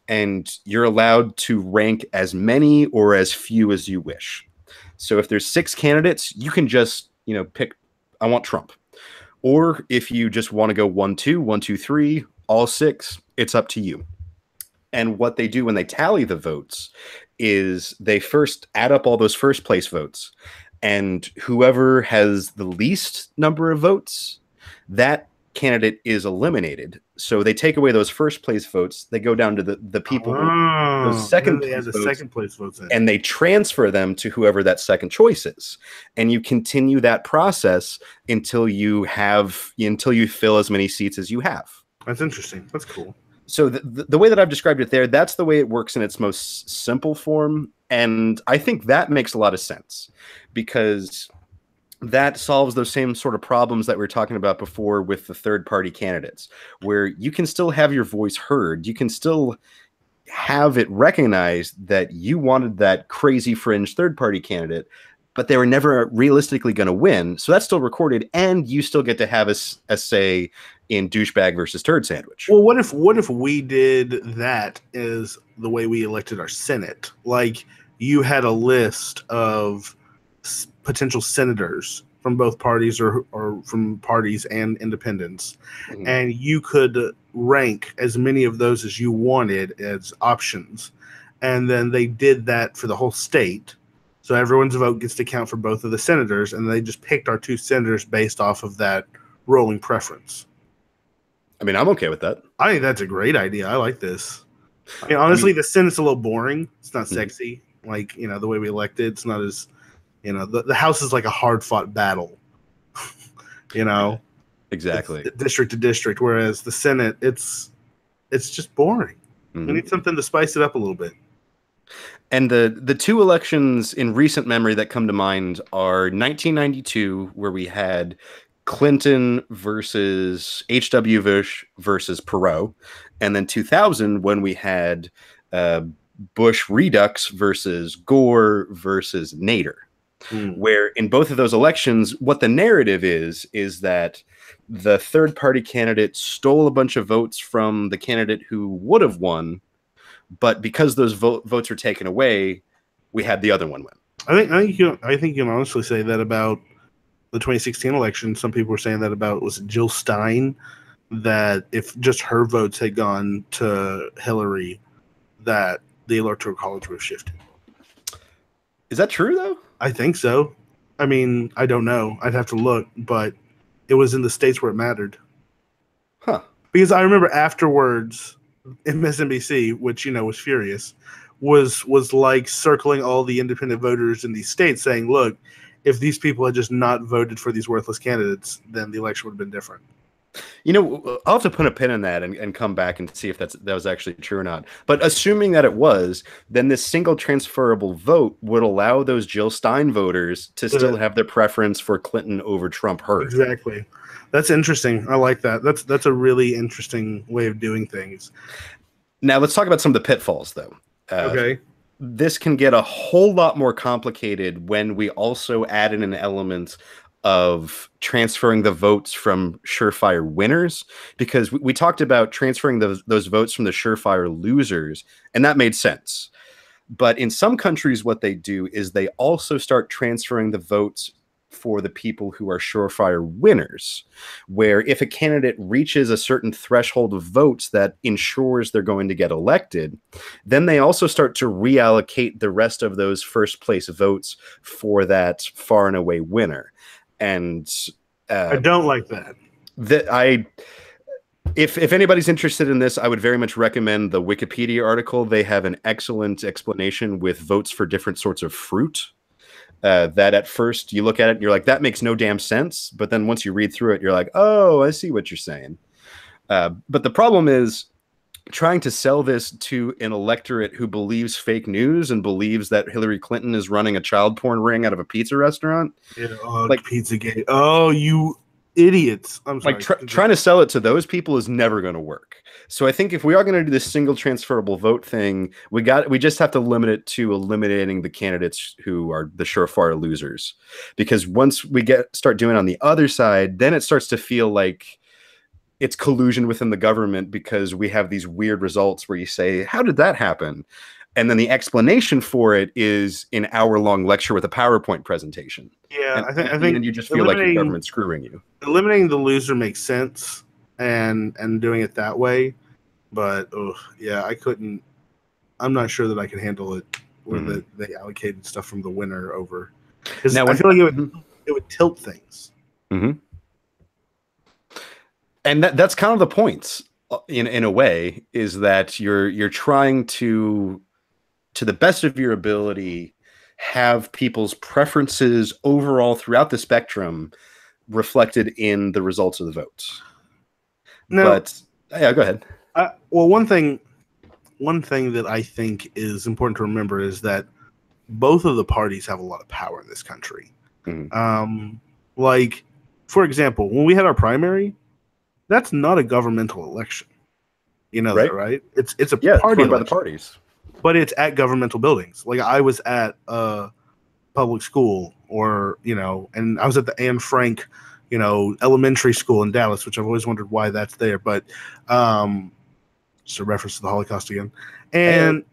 And you're allowed to rank as many or as few as you wish. So if there's 6 candidates, you can just, pick, I want Trump. Or if you just want to go 1, 2, 1, 2, 3, all 6, it's up to you. And what they do when they tally the votes is they first add up all those first place votes, and whoever has the least number of votes, that candidate is eliminated. So they take away those first place votes. They go down to the people those second place votes, and they transfer them to whoever that second choice is. And you continue that process until you fill as many seats as you have. That's interesting. That's cool. So the way that I've described it there, that's the way it works in its most simple form. And I think that makes a lot of sense because that solves those same sort of problems that we were talking about before with the third-party candidates, where you can still have your voice heard. You can still have it recognized that you wanted that crazy fringe third-party candidate, but they were never realistically going to win. So that's still recorded, and you still get to have a say in douchebag versus turd sandwich. Well, what if we did that as the way we elected our Senate? Like you had a list of potential senators from both parties or from parties and independents, and you could rank as many of those as you wanted as options. And then they did that for the whole state. So everyone's vote gets to count for both of the senators, and they just picked our 2 senators based off of that rolling preference. I mean, I'm okay with that. I think that's a great idea. I like this. I mean, honestly, the Senate's a little boring. It's not sexy. Like, the way we elected, it's not as, the House is like a hard-fought battle, Exactly. It's district to district, whereas the Senate, it's just boring. We need something to spice it up a little bit. And the 2 elections in recent memory that come to mind are 1992, where we had Clinton versus H.W. Bush versus Perot, and then 2000 when we had Bush Redux versus Gore versus Nader, where in both of those elections, what the narrative is that the third-party candidate stole a bunch of votes from the candidate who would have won, but because those votes were taken away, we had the other one win. I think you can honestly say that about the 2016 election. Some people were saying that about, was it Jill Stein, that if just her votes had gone to Hillary, that the Electoral College would have shifted. Is that true, though? I think so. I mean, I don't know. I'd have to look, but it was in the states where it mattered. Huh. Because I remember afterwards, MSNBC, which, was furious, was like circling all the independent voters in these states saying, look, if these people had just not voted for these worthless candidates, then the election would have been different. I'll have to put a pin in that and come back and see if that was actually true or not. But assuming that it was, then this single transferable vote would allow those Jill Stein voters to still have their preference for Clinton over Trump heard. Exactly. That's interesting. I like that. That's a really interesting way of doing things. Now let's talk about some of the pitfalls, though. Okay. This can get a whole lot more complicated when we also add in an element of transferring the votes from surefire winners, because we talked about transferring those votes from the surefire losers, and that made sense. But in some countries, what they do is they also start transferring the votes for the people who are surefire winners, where if a candidate reaches a certain threshold of votes that ensures they're going to get elected, then they also start to reallocate the rest of those first place votes for that far and away winner. And I don't like that. If anybody's interested in this, I would very much recommend the Wikipedia article. They have an excellent explanation with votes for different sorts of fruit. That at first you look at it and you're like, that makes no damn sense. But then once you read through it, you're like, oh, I see what you're saying. But the problem is trying to sell this to an electorate who believes fake news and believes that Hillary Clinton is running a child porn ring out of a pizza restaurant. Yeah, like Pizzagate. Oh, you idiots. I'm sorry. Like trying to sell it to those people is never going to work. So I think if we are going to do this single transferable vote thing, we just have to limit it to eliminating the candidates who are the surefire losers. Because once we start doing it on the other side, then it starts to feel like it's collusion within the government, because we have these weird results where you say, how did that happen? And then the explanation for it is an hour-long lecture with a PowerPoint presentation. Yeah, I think you just feel like your government's screwing you. Eliminating the loser makes sense, and doing it that way. But yeah, I couldn't. I'm not sure that I could handle it where they allocated stuff from the winner over. Now, I feel like it would tilt things. Mm-hmm. And that's kind of the point, in a way, is that you're trying to the best of your ability, have people's preferences overall throughout the spectrum reflected in the results of the votes. No, but yeah, go ahead. Well, one thing that I think is important to remember is that both of the parties have a lot of power in this country. Mm-hmm. Like, for example, when we had our primary, that's not a governmental election. You know that, right? It's a party by the parties. But it's at governmental buildings. Like, I was at a public school, and I was at the Anne Frank, elementary school in Dallas, which I've always wondered why that's there. But just a reference to the Holocaust again. And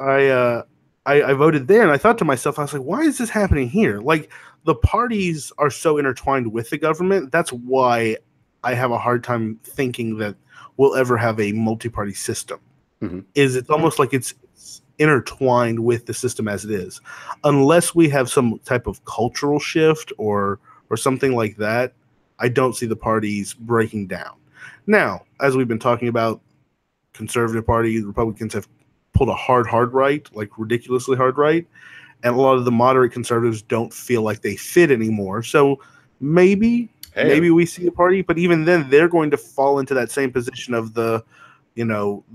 I voted there, and I thought to myself, I was like, why is this happening here? Like, the parties are so intertwined with the government. That's why I have a hard time thinking that we'll ever have a multi-party system. Mm-hmm. It's almost like it's intertwined with the system as it is, unless we have some type of cultural shift or something like that. I don't see the parties breaking down. Now, as we've been talking about, conservative party, the Republicans have pulled a hard right, like ridiculously hard right, and a lot of the moderate conservatives don't feel like they fit anymore. So maybe we see a party, but even then they're going to fall into that same position of the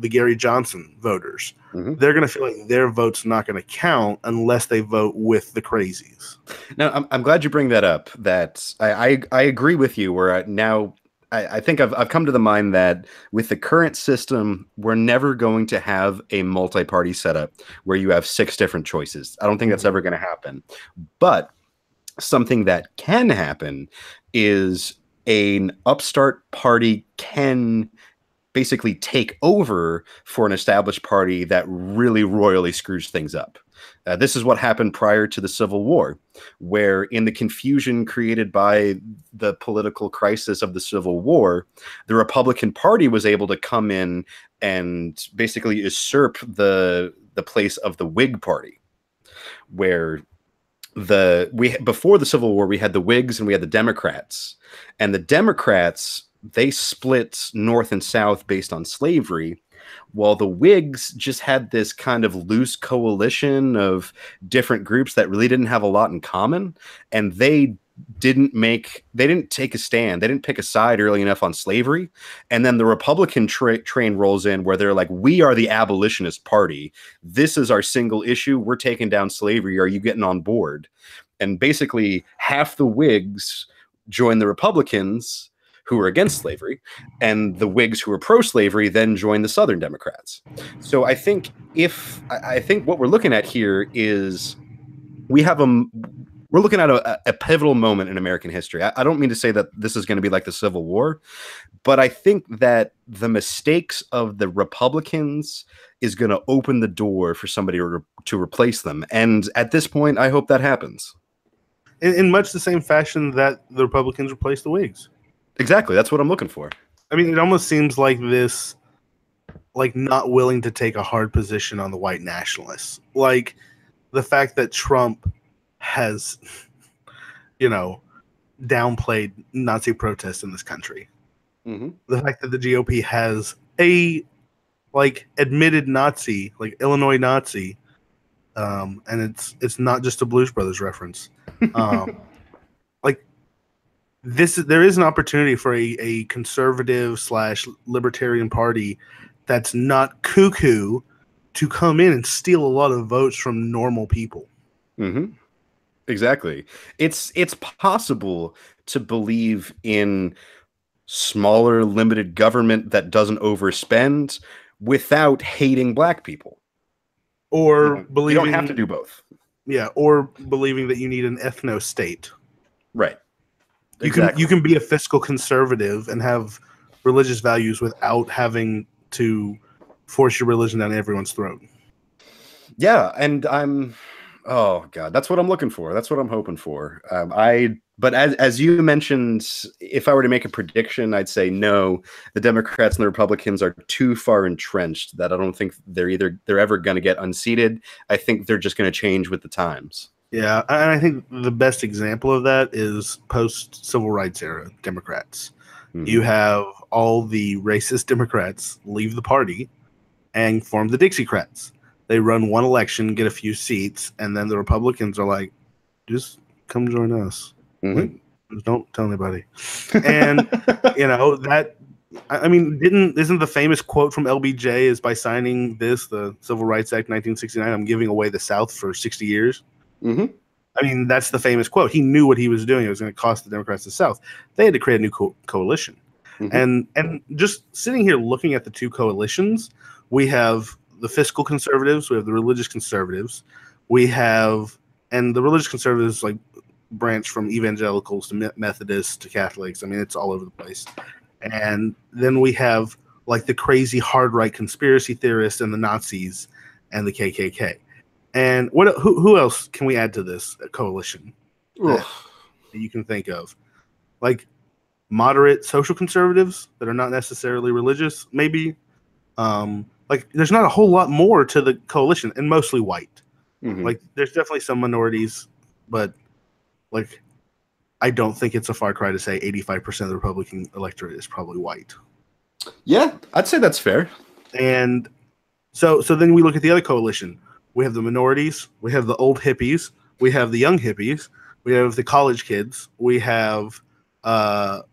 Gary Johnson voters. Mm-hmm. They're going to feel like their vote's not going to count unless they vote with the crazies. Now, I'm glad you bring that up. That I agree with you. Where now I think I've come to the mind that with the current system, we're never going to have a multi-party setup where you have 6 different choices. I don't think that's ever going to happen. But something that can happen is an upstart party can basically take over for an established party that really royally screws things up. This is what happened prior to the Civil War, where in the confusion created by the political crisis of the Civil War, the Republican Party was able to come in and basically usurp the place of the Whig Party, where before the Civil War, we had the Whigs and we had the Democrats, and the Democrats, they split North and South based on slavery, while the Whigs just had this kind of loose coalition of different groups that really didn't have a lot in common, and they didn't take a stand. They didn't pick a side early enough on slavery. And then the Republican train rolls in where they're like, we are the abolitionist party. This is our single issue. We're taking down slavery. Are you getting on board? And basically half the Whigs join the Republicans who are against slavery, and the Whigs who are pro-slavery then join the Southern Democrats. So I think what we're looking at here is we're looking at a pivotal moment in American history. I don't mean to say that this is going to be like the Civil War, but I think that the mistakes of the Republicans is going to open the door for somebody to replace them. And at this point, I hope that happens. In much the same fashion that the Republicans replaced the Whigs. Exactly. That's what I'm looking for. I mean, it almost seems like this, like not willing to take a hard position on the white nationalists. Like the fact that Trump has, downplayed Nazi protests in this country. Mm-hmm. The fact that the GOP has a, admitted Nazi, Illinois Nazi, and it's not just a Blues Brothers reference. There is an opportunity for a conservative / libertarian party that's not cuckoo to come in and steal a lot of votes from normal people. Mm-hmm. Exactly. It's possible to believe in smaller, limited government that doesn't overspend without hating black people. Or believing you don't have to do both. Yeah, or believing that you need an ethno state. Right. You can be a fiscal conservative and have religious values without having to force your religion down everyone's throat. Yeah, and oh God, that's what I'm looking for. That's what I'm hoping for. But as you mentioned, if I were to make a prediction, I'd say no. The Democrats and the Republicans are too far entrenched that I don't think they're ever going to get unseated. I think they're just going to change with the times. Yeah, and I think the best example of that is post-civil rights era Democrats. Mm-hmm. You have all the racist Democrats leave the party and form the Dixiecrats. They run one election, get a few seats, and then the Republicans are like, just come join us. Mm-hmm. Don't tell anybody. And, that, I mean, isn't the famous quote from LBJ is by signing the Civil Rights Act 1969, I'm giving away the South for 60 years? Mm-hmm. I mean, that's the famous quote. He knew what he was doing. It was going to cost the Democrats the South. They had to create a new coalition. Mm-hmm. And just sitting here looking at the two coalitions, we have the fiscal conservatives, we have the religious conservatives, and the religious conservatives branch from evangelicals to Methodists to Catholics. I mean, it's all over the place. And then we have the crazy hard right conspiracy theorists and the Nazis and the KKK. And who else can we add to this coalition that you can think of? Moderate social conservatives that are not necessarily religious, maybe. There's not a whole lot more to the coalition, and mostly white. Mm-hmm. There's definitely some minorities, but I don't think it's a far cry to say 85% of the Republican electorate is probably white. Yeah, I'd say that's fair. And so then we look at the other coalition. We have the minorities, we have the old hippies, we have the young hippies, we have the college kids, we have the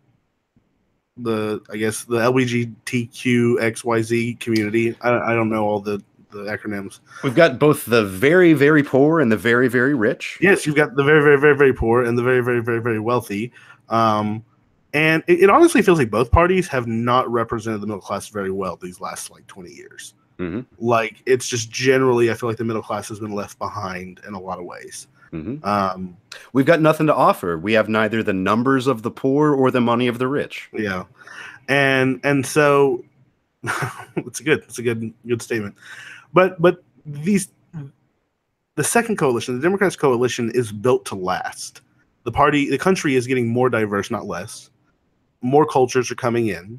LGBTQXYZ community. I don't know all the acronyms. We've got both the very, very poor and the very, very rich. Yes, you've got the very, very, very, very poor and the very, very, very, very wealthy. And it honestly feels like both parties have not represented the middle class very well these last 20 years. Mm-hmm. It's just generally, I feel like the middle class has been left behind in a lot of ways. Mm-hmm. We've got nothing to offer. We have neither the numbers of the poor or the money of the rich. Yeah, and so it's a good statement. But the second coalition, the Democrats coalition, is built to last. The country is getting more diverse, not less. More cultures are coming in.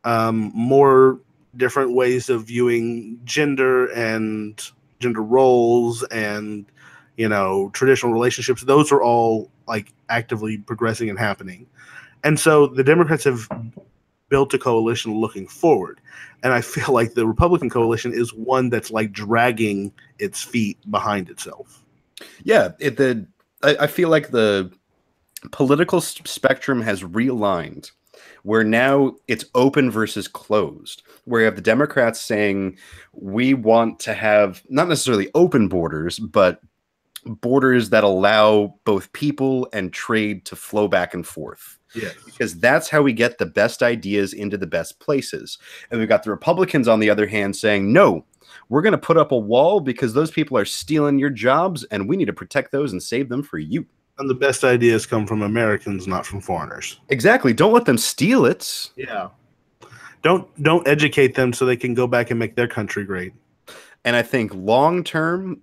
More different ways of viewing gender and gender roles and traditional relationships. Those are all actively progressing and happening. And so the Democrats have built a coalition looking forward. And I feel like the Republican coalition is one that's dragging its feet behind itself. Yeah, I feel like the political spectrum has realigned, where now it's open versus closed, where you have the Democrats saying we want to have not necessarily open borders, but borders that allow both people and trade to flow back and forth. Yes. Because that's how we get the best ideas into the best places. And we've got the Republicans, on the other hand, saying, no, we're going to put up a wall because those people are stealing your jobs and we need to protect those and save them for you. And the best ideas come from Americans, not from foreigners. Exactly. Don't let them steal it. Yeah. Don't educate them so they can go back and make their country great. And I think long term,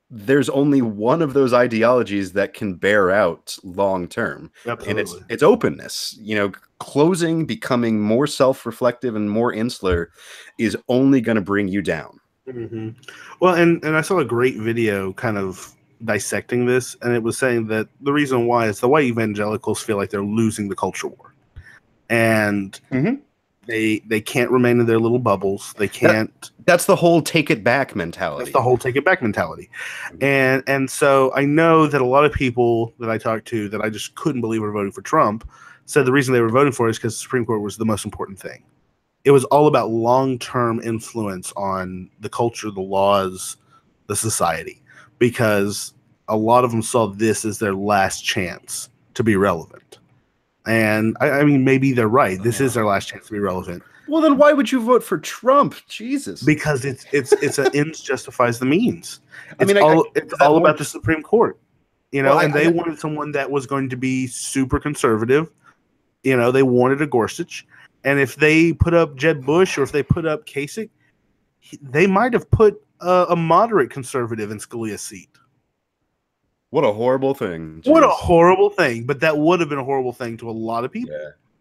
there's only one of those ideologies that can bear out long term. Absolutely. And it's openness. You know, closing, becoming more self-reflective and more insular is only going to bring you down. Mm-hmm. Well, and I saw a great video kind of dissecting this, and it was saying that the reason why is the white evangelicals feel like they're losing the culture war. And they can't remain in their little bubbles. They can't. That's the whole take it back mentality. That's the whole take it back mentality. And so I know that a lot of people that I talked to that I just couldn't believe were voting for Trump said the reason they were voting for it is because the Supreme Court was the most important thing. It was all about long-term influence on the culture, the laws, the society, because a lot of them saw this as their last chance to be relevant. And I mean, maybe they're right. This is their last chance to be relevant. Well, then why would you vote for Trump? Jesus. Because it's an ends justifies the means. It's it's all about the Supreme Court, you know. Well, they wanted someone that was going to be super conservative. You know, they wanted a Gorsuch, and if they put up Jeb Bush or if they put up Kasich, they might have put a moderate conservative in Scalia's seat. What a horrible thing. Jeez. What a horrible thing. But that would have been a horrible thing to a lot of people.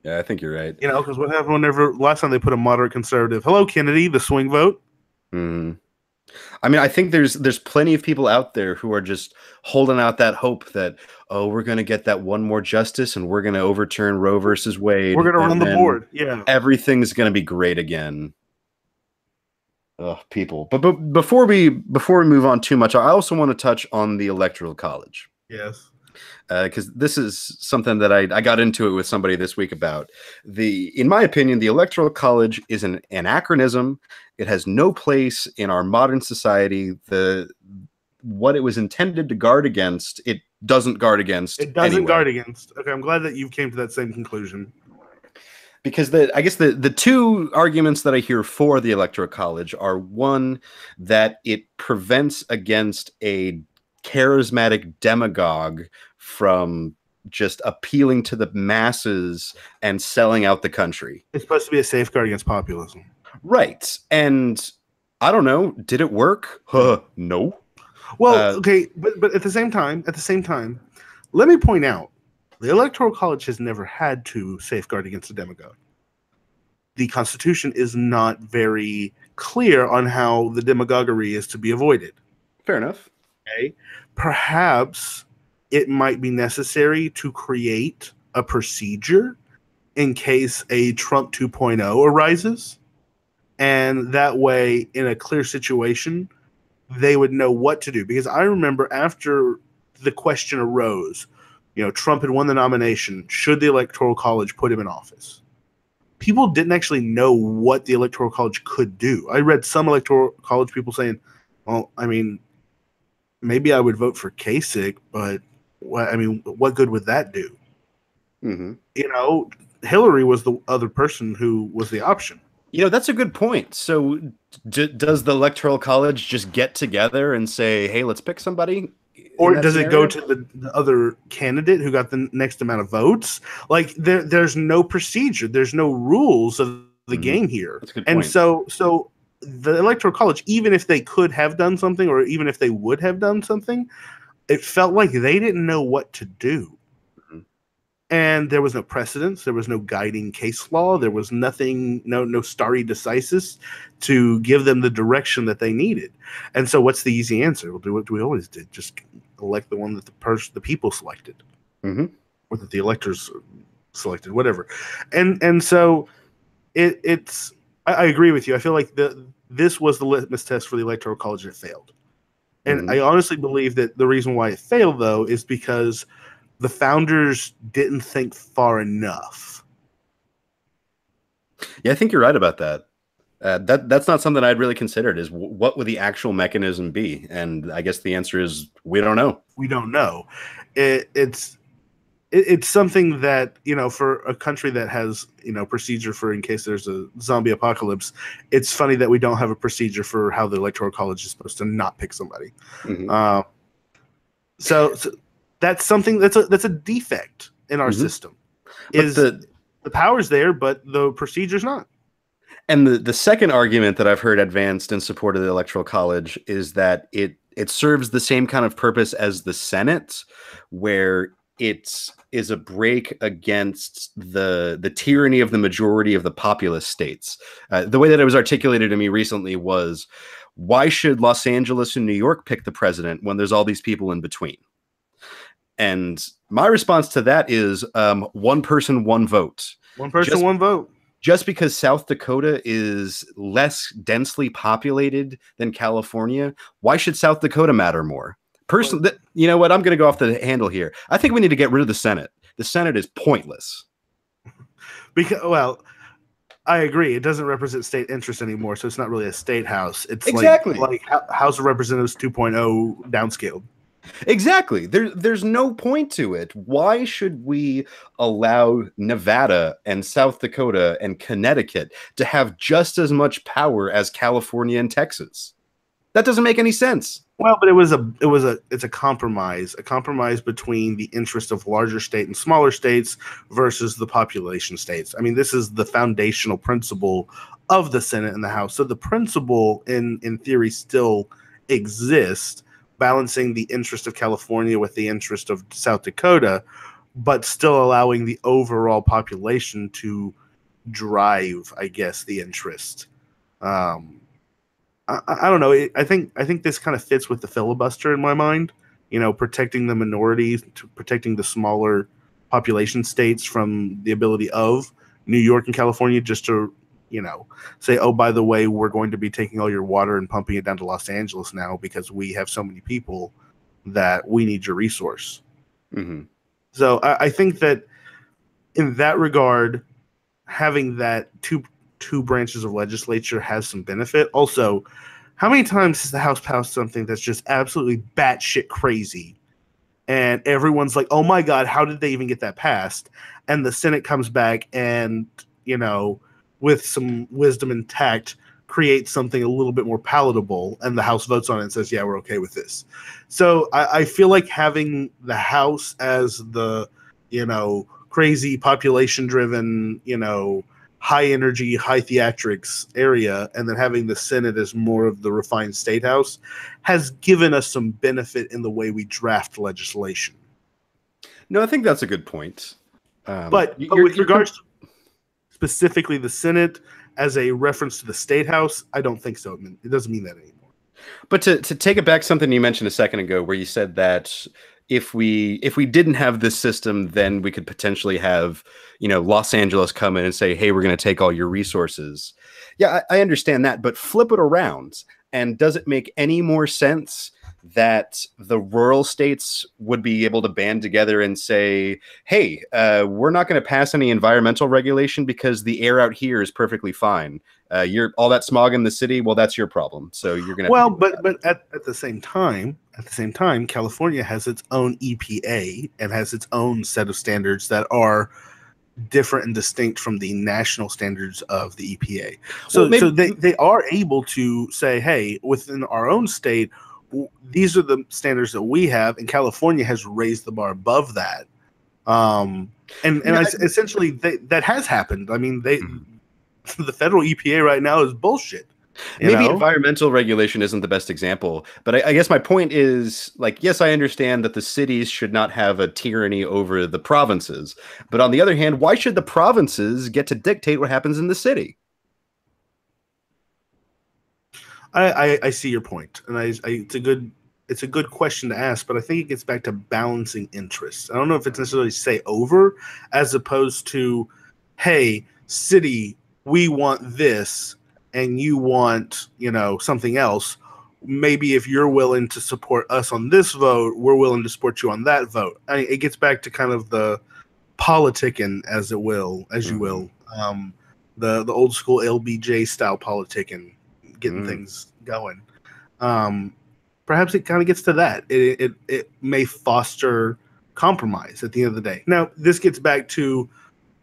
Yeah, I think you're right. You know, because what happened whenever last time they put a moderate conservative? Hello, Kennedy, the swing vote. I mean, I think there's plenty of people out there who are just holding out that hope that, oh, we're going to get that one more justice and we're going to overturn Roe versus Wade. We're going to run the board. Yeah. Everything's going to be great again. Oh, people. But before we move on too much, I also want to touch on the Electoral College. Yes. Because this is something that I got into it with somebody this week about. In my opinion, the Electoral College is an anachronism. It has no place in our modern society. What it was intended to guard against, it doesn't guard against. It doesn't guard against. Okay, I'm glad that you came to that same conclusion. Because I guess the two arguments that I hear for the Electoral College are, one, that it prevents against a charismatic demagogue from just appealing to the masses and selling out the country. It's supposed to be a safeguard against populism. Right. And I don't know, did it work? No. Well, okay, but at the same time, let me point out, the Electoral College has never had to safeguard against a demagogue. The Constitution is not very clear on how the demagoguery is to be avoided. Fair enough. Okay. Perhaps it might be necessary to create a procedure in case a Trump 2.0 arises. And that way, in a clear situation, they would know what to do. Because I remember after the question arose, you know, Trump had won the nomination. Should the Electoral College put him in office? People didn't actually know what the Electoral College could do. I read some Electoral College people saying, well, I mean, maybe I would vote for Kasich, but what good would that do? Mm-hmm. You know, Hillary was the other person who was the option. You know, that's a good point. So does the Electoral College just get together and say, hey, let's pick somebody? Or does it go to the other candidate who got the next amount of votes? Like, there's no procedure. There's no rules of the game here. That's a good and point. So the Electoral College, even if they could have done something, or even if they would have done something, it felt like they didn't know what to do. Mm-hmm. And there was no precedence. There was no guiding case law. There was nothing, no stare decisis to give them the direction that they needed. And so what's the easy answer? We'll do what we always did. Just elect the one that the people selected. Mm-hmm. Or that the electors selected, whatever. And so it's I agree with you. I feel like this was the litmus test for the Electoral College, and it failed. And I honestly believe that the reason why it failed, though, is because the founders didn't think far enough. Yeah, I think you're right about that. That's not something I'd really considered. Is what would the actual mechanism be? And I guess the answer is we don't know. We don't know. It's something that, for a country that has, procedure for in case there's a zombie apocalypse, it's funny that we don't have a procedure for how the Electoral College is supposed to not pick somebody. Mm-hmm. So that's something that's a defect in our system. Is the power's there, but the procedure's not. And the second argument that I've heard advanced in support of the Electoral College is that it serves the same kind of purpose as the Senate, where it is a break against the tyranny of the majority of the populous states. The way that it was articulated to me recently was, why should Los Angeles and New York pick the president when there's all these people in between? And my response to that is one person, one vote. One person, one vote. Just because South Dakota is less densely populated than California, why should South Dakota matter more? Personally, you know what? I'm going to go off the handle here. I think we need to get rid of the Senate. The Senate is pointless. Well, I agree. It doesn't represent state interest anymore, so it's not really a state house. It's exactly like House of Representatives 2.0 downscaled. Exactly. There's no point to it. Why should we allow Nevada and South Dakota and Connecticut to have just as much power as California and Texas? That doesn't make any sense. Well, but it's a compromise between the interest of larger state and smaller states versus the population states. I mean, this is the foundational principle of the Senate and the House. So the principle in theory still exists, balancing the interest of California with the interest of South Dakota, but still allowing the overall population to drive, I guess, the interest. I don't know. I think this kind of fits with the filibuster in my mind. Protecting the minorities, protecting the smaller population states from the ability of New York and California just to, say, oh, by the way, we're going to be taking all your water and pumping it down to Los Angeles now because we have so many people that we need your resource. Mm-hmm. So I think that in that regard, having that two branches of legislature has some benefit. Also, how many times has the House passed something that's just absolutely batshit crazy and everyone's like, oh my God, how did they even get that passed? And the Senate comes back and, with some wisdom and tact, create something a little bit more palatable, and the House votes on it and says, yeah, we're okay with this. So I feel like having the House as the, crazy population-driven, high energy, high theatrics area, and then having the Senate as more of the refined state house has given us some benefit in the way we draft legislation. No, I think that's a good point. But with regards to specifically the Senate as a reference to the state house, I don't think so. It doesn't mean that anymore. But to take it back, something you mentioned a second ago, where you said that if we didn't have this system, then we could potentially have, Los Angeles come in and say, hey, we're going to take all your resources. Yeah, I understand that, but flip it around. And does it make any more sense that the rural states would be able to band together and say, hey, we're not going to pass any environmental regulation because the air out here is perfectly fine. You're all that smog in the city. Well, that's your problem. So you're going to. But at the same time, California has its own EPA and has its own set of standards that are different and distinct from the national standards of the EPA. So they are able to say, hey, within our own state, these are the standards that we have, and California has raised the bar above that. Essentially, that has happened. I mean, the federal EPA right now is bullshit. Maybe environmental regulation isn't the best example, but I guess my point is, yes, I understand that the cities should not have a tyranny over the provinces, but on the other hand, why should the provinces get to dictate what happens in the city? I see your point, and it's a good question to ask, but I think it gets back to balancing interests. I don't know if it's necessarily say over, as opposed to, hey, city, we want this, and you want, something else. maybe if you're willing to support us on this vote, we're willing to support you on that vote. It gets back to kind of the politicking, as you will, the old school LBJ style politicking, getting things going. Perhaps it kind of gets to that. It may foster compromise at the end of the day. Now, this gets back to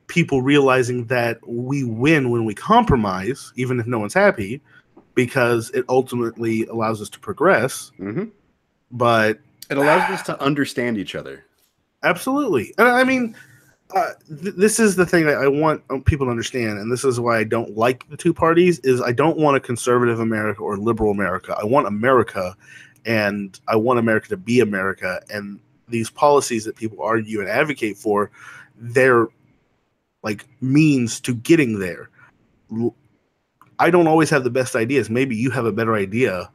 people realizing that we win when we compromise, even if no one's happy, because it ultimately allows us to progress. But it allows us to understand each other. Absolutely. And I mean, this is the thing that I want people to understand, and this is why I don't like the two parties, is I don't want a conservative America or liberal America. I want America, and I want America to be America. And these policies that people argue and advocate for, they're like means to getting there. I don't always have the best ideas. Maybe you have a better idea,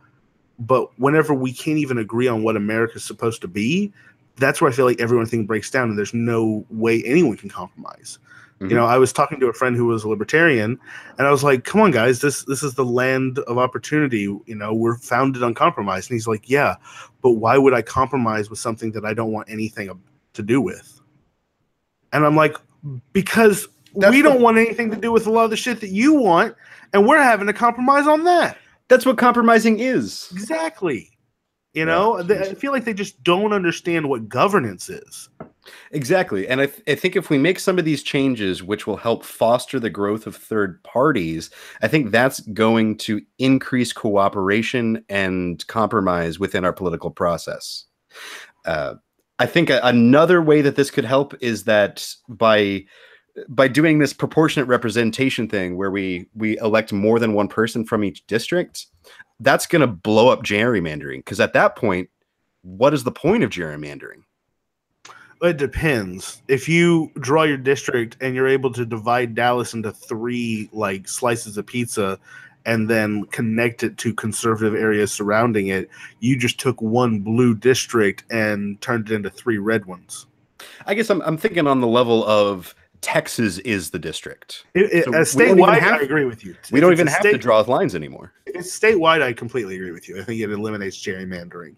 but whenever we can't even agree on what America's supposed to be, that's where I feel like everything breaks down, and there's no way anyone can compromise. You know, I was talking to a friend who was a libertarian, and I was like, come on, guys, this is the land of opportunity. You know, we're founded on compromise. And he's like, yeah, but why would I compromise with something that I don't want anything to do with? And I'm like, because we don't want anything to do with a lot of the shit that you want, and we're having to compromise on that. That's what compromising is. Exactly. You know, I feel like they just don't understand what governance is. Exactly. And I think if we make some of these changes, which will help foster the growth of third parties, I think that's going to increase cooperation and compromise within our political process. I think another way that this could help is that by doing this proportionate representation thing where we elect more than one person from each district, that's going to blow up gerrymandering. Because at that point, what is the point of gerrymandering? It depends. If you draw your district and you're able to divide Dallas into 3 like slices of pizza and then connect it to conservative areas surrounding it, you just took one blue district and turned it into 3 red ones. I guess I'm thinking on the level of Texas is the district. Statewide, I agree with you. We don't even have to draw lines anymore. If it's statewide, I completely agree with you. I think it eliminates gerrymandering.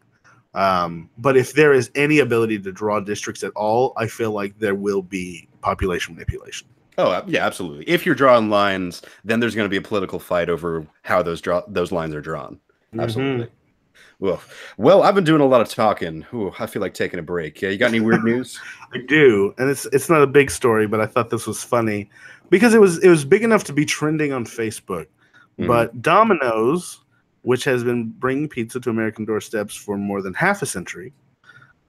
But if there is any ability to draw districts at all, I feel like there will be population manipulation. Oh, yeah, absolutely. If you're drawing lines, then there's going to be a political fight over how those lines are drawn. Absolutely. Well, I've been doing a lot of talking. Ooh, I feel like taking a break. Yeah, you got any weird news? I do, and it's not a big story, but I thought this was funny because it was big enough to be trending on Facebook. But Domino's, which has been bringing pizza to American doorsteps for more than half a century,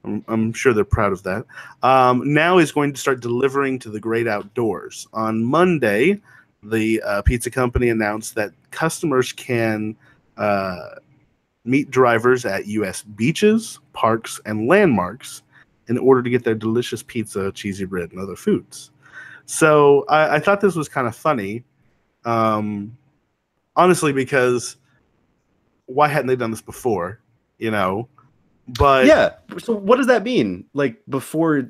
I'm sure they're proud of that, now is going to start delivering to the great outdoors. On Monday, the pizza company announced that customers can meet drivers at U.S. beaches, parks, and landmarks in order to get their delicious pizza, cheesy bread, and other foods. So I thought this was kind of funny, honestly, because why hadn't they done this before, you know? But yeah, so what does that mean? Like before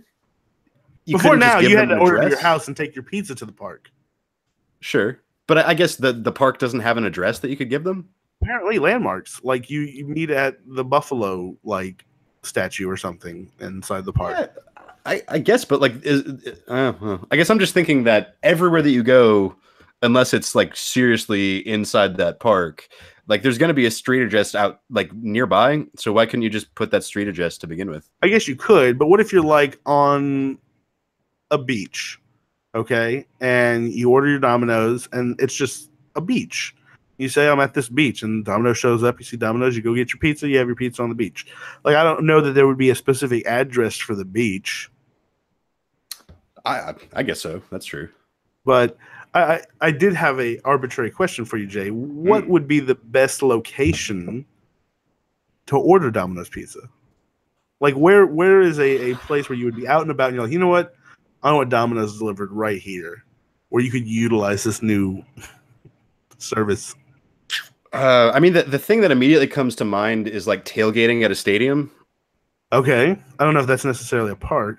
now, you had to order to your house and take your pizza to the park. Sure, but I guess the park doesn't have an address that you could give them? Apparently landmarks, like you meet at the buffalo like statue or something inside the park. Yeah, I guess, but like I guess I'm just thinking that everywhere that you go, unless it's like seriously inside that park, like there's going to be a street address out like nearby, so why couldn't you just put that street address to begin with? I guess you could, but what if you're like on a beach, okay, and you order your Domino's and it's just a beach? You say, I'm at this beach, and Domino's shows up. You see Domino's, you go get your pizza, you have your pizza on the beach. Like, I don't know that there would be a specific address for the beach. I guess so. That's true. But I did have a arbitrary question for you, Jay. What would be the best location to order Domino's pizza? Like, where is a place where you would be out and about, and you're like, you know what? I want Domino's delivered right here, where you could utilize this new service. I mean, the thing that immediately comes to mind is like tailgating at a stadium. Okay. I don't know if that's necessarily a park.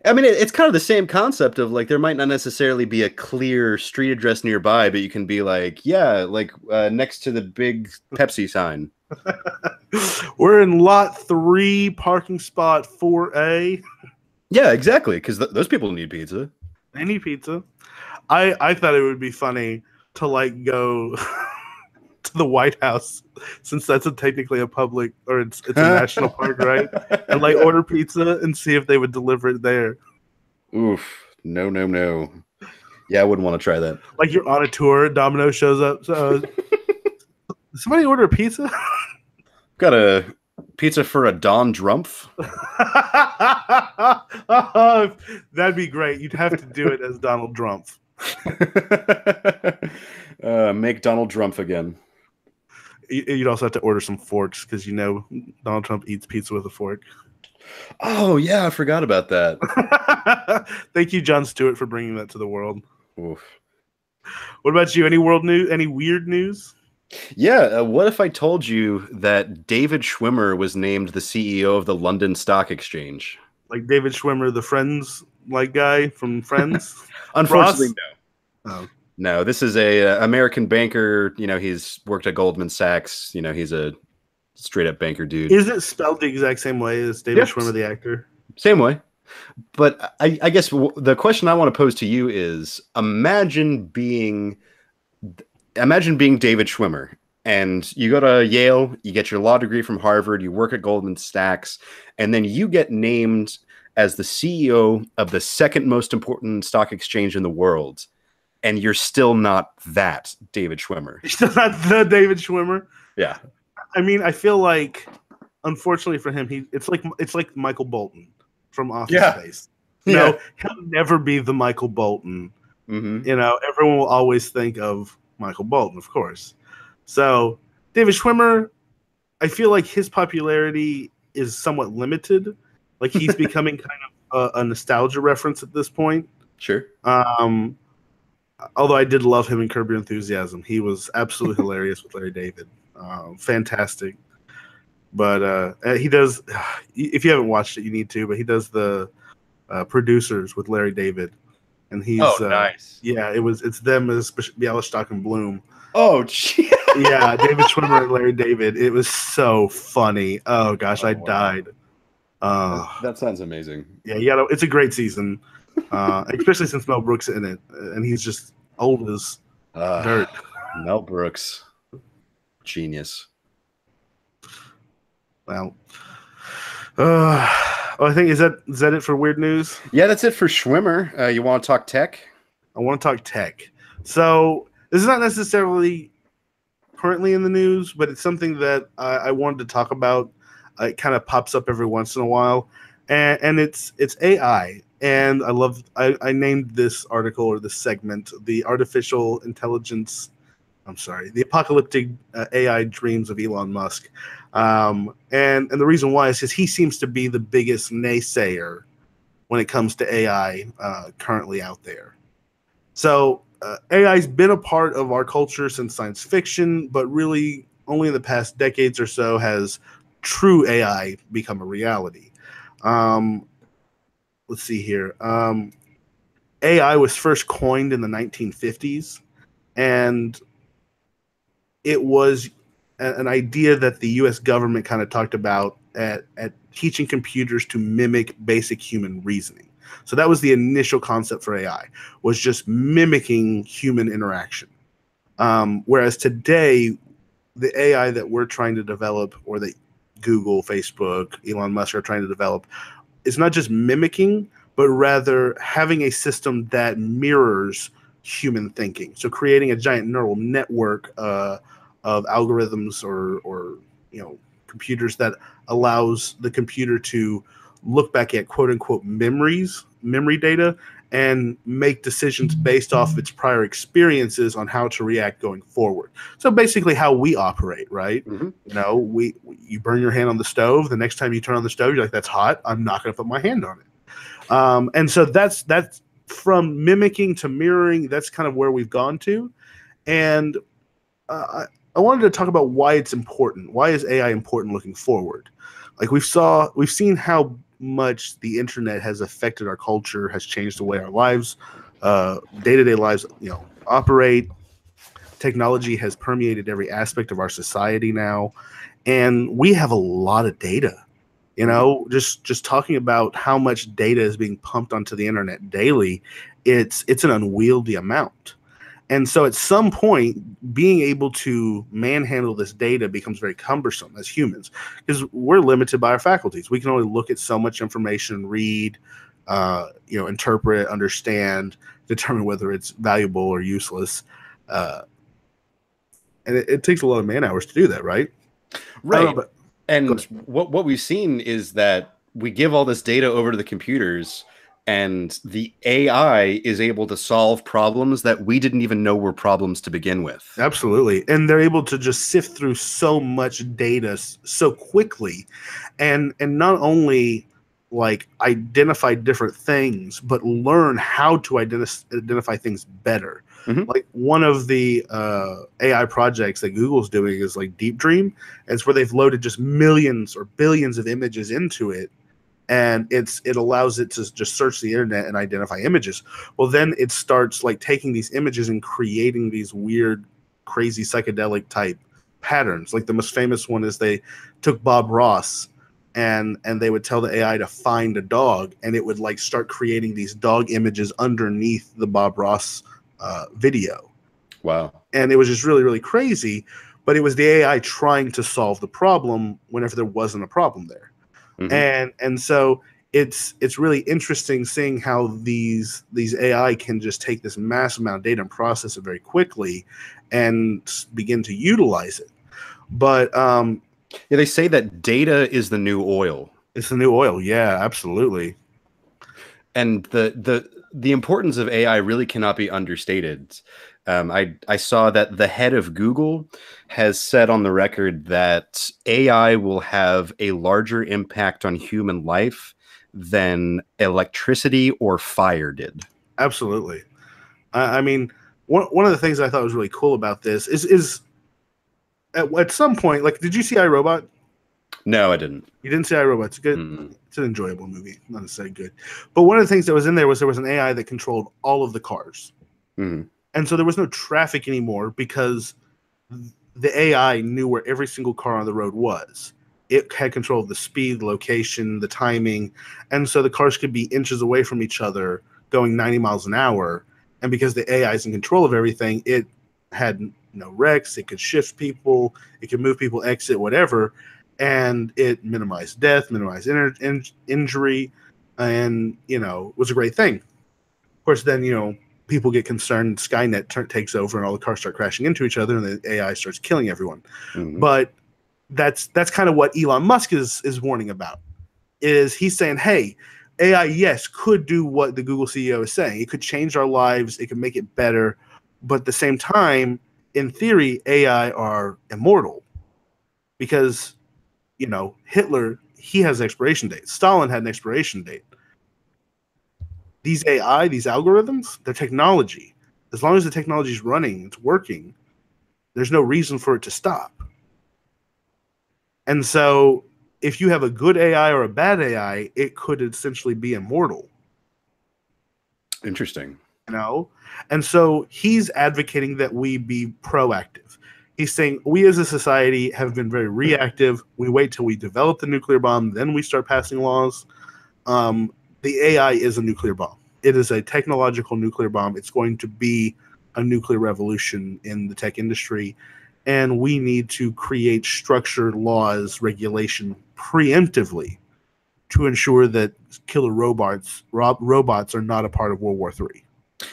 I mean, it's kind of the same concept of like there might not necessarily be a clear street address nearby, but you can be like, yeah, like next to the big Pepsi sign. We're in lot 3, parking spot 4A. Yeah, exactly. Because those people need pizza. They need pizza. I thought it would be funny to like go to the White House, since that's technically a public, or it's a national park, right? And like order pizza and see if they would deliver it there. Oof. No, no, no. Yeah, I wouldn't want to try that. Like you're on a tour, Domino shows up. So, somebody order a pizza? Got a pizza for a Don Drumpf? Oh, that'd be great. You'd have to do it as Donald Drumpf. Make Donald Drumpf again. You'd also have to order some forks because Donald Trump eats pizza with a fork. Oh yeah, I forgot about that. Thank you, Jon Stewart, for bringing that to the world. Oof. What about you? Any world news? Any weird news? Yeah. What if I told you that David Schwimmer was named the CEO of the London Stock Exchange? Like David Schwimmer, the Friends guy from Friends? Unfortunately, no. Oh. No, this is a American banker. He's worked at Goldman Sachs. He's a straight up banker dude. Is it spelled the exact same way as David Schwimmer, the actor? Same way. But I guess the question I want to pose to you is: imagine being David Schwimmer, and you go to Yale, you get your law degree from Harvard, you work at Goldman Sachs, and then you get named as the CEO of the second most important stock exchange in the world. And you're still not that David Schwimmer. You're still not the David Schwimmer? Yeah. I mean, I feel like, unfortunately for him, it's like Michael Bolton from Office Space. No, he'll never be the Michael Bolton. Mm-hmm. Everyone will always think of Michael Bolton, of course. So David Schwimmer, I feel like his popularity is somewhat limited. Like he's becoming kind of a nostalgia reference at this point. Sure. Although I did love him in Curb Your Enthusiasm. He was absolutely hilarious with Larry David. Fantastic. But he does, if you haven't watched it, you need to, but he does the producers with Larry David. And he's, nice. Yeah, it's them as Bialystock and Bloom. Oh, gee. Yeah, David Schwimmer and Larry David. It was so funny. Oh, gosh, I died. That sounds amazing. Yeah, it's a great season. Especially since Mel Brooks is in it, and he's just old as dirt. Mel Brooks, genius. Well, I think is that it for weird news? Yeah, that's it for Schwimmer. You want to talk tech? I want to talk tech. So this is not necessarily currently in the news, but it's something that I wanted to talk about. It kind of pops up every once in a while, and it's AI. And I named this article or this segment the the apocalyptic AI dreams of Elon Musk. And the reason why is because he seems to be the biggest naysayer when it comes to AI currently out there. So AI's been a part of our culture since science fiction, but really only in the past decades or so has true AI become a reality. Let's see here. AI was first coined in the 1950s, and it was an idea that the U.S. government kind of talked about at teaching computers to mimic basic human reasoning. So that was the initial concept for AI, was just mimicking human interaction. Whereas today, the AI that we're trying to develop, or that Google, Facebook, Elon Musk are trying to develop, is not just mimicking, but rather having a system that mirrors human thinking. So creating a giant neural network of algorithms or computers that allows the computer to look back at quote unquote memory data, and make decisions based off of its prior experiences on how to react going forward. So basically how we operate, right? Mm-hmm. You burn your hand on the stove. The next time you turn on the stove, you're like, that's hot. I'm not going to put my hand on it. And so that's from mimicking to mirroring. That's kind of where we've gone to. And I wanted to talk about why it's important. Why is AI important looking forward? Like we've seen how much the internet has affected our culture, has changed the way our lives, day-to-day lives, operate. Technology has permeated every aspect of our society now, and we have a lot of data. Just talking about how much data is being pumped onto the internet daily, it's an unwieldy amount. And so at some point, being able to manhandle this data becomes very cumbersome as humans, because we're limited by our faculties. We can only look at so much information, read, interpret, understand, determine whether it's valuable or useless. And it takes a lot of man hours to do that, right? Right. And what we've seen is that we give all this data over to the computers, and the AI is able to solve problems that we didn't even know were problems to begin with. Absolutely. And they're able to just sift through so much data so quickly, and not only like identify different things, but learn how to identify things better. Mm-hmm. Like one of the AI projects that Google's doing is like Deep Dream. And it's where they've loaded just millions or billions of images into it, and it allows it to just search the internet and identify images. Well, then it starts like taking these images and creating these weird, crazy psychedelic type patterns. Like the most famous one is they took Bob Ross and they would tell the AI to find a dog, and it would like start creating these dog images underneath the Bob Ross video. Wow. And it was just really, really crazy, but it was the AI trying to solve the problem whenever there wasn't a problem there. Mm-hmm. And so it's really interesting seeing how these AI can just take this massive amount of data and process it very quickly and begin to utilize it. But they say that data is the new oil. It's the new oil. Yeah, absolutely. And the importance of AI really cannot be understated. I saw that the head of Google has said on the record that AI will have a larger impact on human life than electricity or fire did. Absolutely. I mean, one of the things I thought was really cool about this is at some point, like, did you see iRobot? No, I didn't. You didn't see iRobot. It's good. Mm-hmm. It's an enjoyable movie, not necessarily good. But one of the things that was in there was an AI that controlled all of the cars. Mm-hmm. And so there was no traffic anymore because the AI knew where every single car on the road was. It had control of the speed, location, the timing. And so the cars could be inches away from each other going 90 miles an hour. And because the AI is in control of everything, it had no wrecks. It could shift people. It could move people, exit, whatever. And it minimized death, minimized injury, and, was a great thing. Of course, then, people get concerned, Skynet takes over and all the cars start crashing into each other and the AI starts killing everyone. Mm-hmm. But that's kind of what Elon Musk is warning about. Is he's saying, hey, AI, yes, could do what the Google CEO is saying. It could change our lives. It could make it better. But at the same time, in theory, AI are immortal because, Hitler, he has an expiration date. Stalin had an expiration date. These AI, these algorithms, they're technology. As long as the technology is running, it's working, there's no reason for it to stop. And so if you have a good AI or a bad AI, it could essentially be immortal. Interesting. And so he's advocating that we be proactive. He's saying we as a society have been very reactive. We wait till we develop the nuclear bomb, then we start passing laws. The AI is a nuclear bomb. It is a technological nuclear bomb. It's going to be a nuclear revolution in the tech industry. And we need to create structured laws, regulation preemptively to ensure that killer robots are not a part of World War III.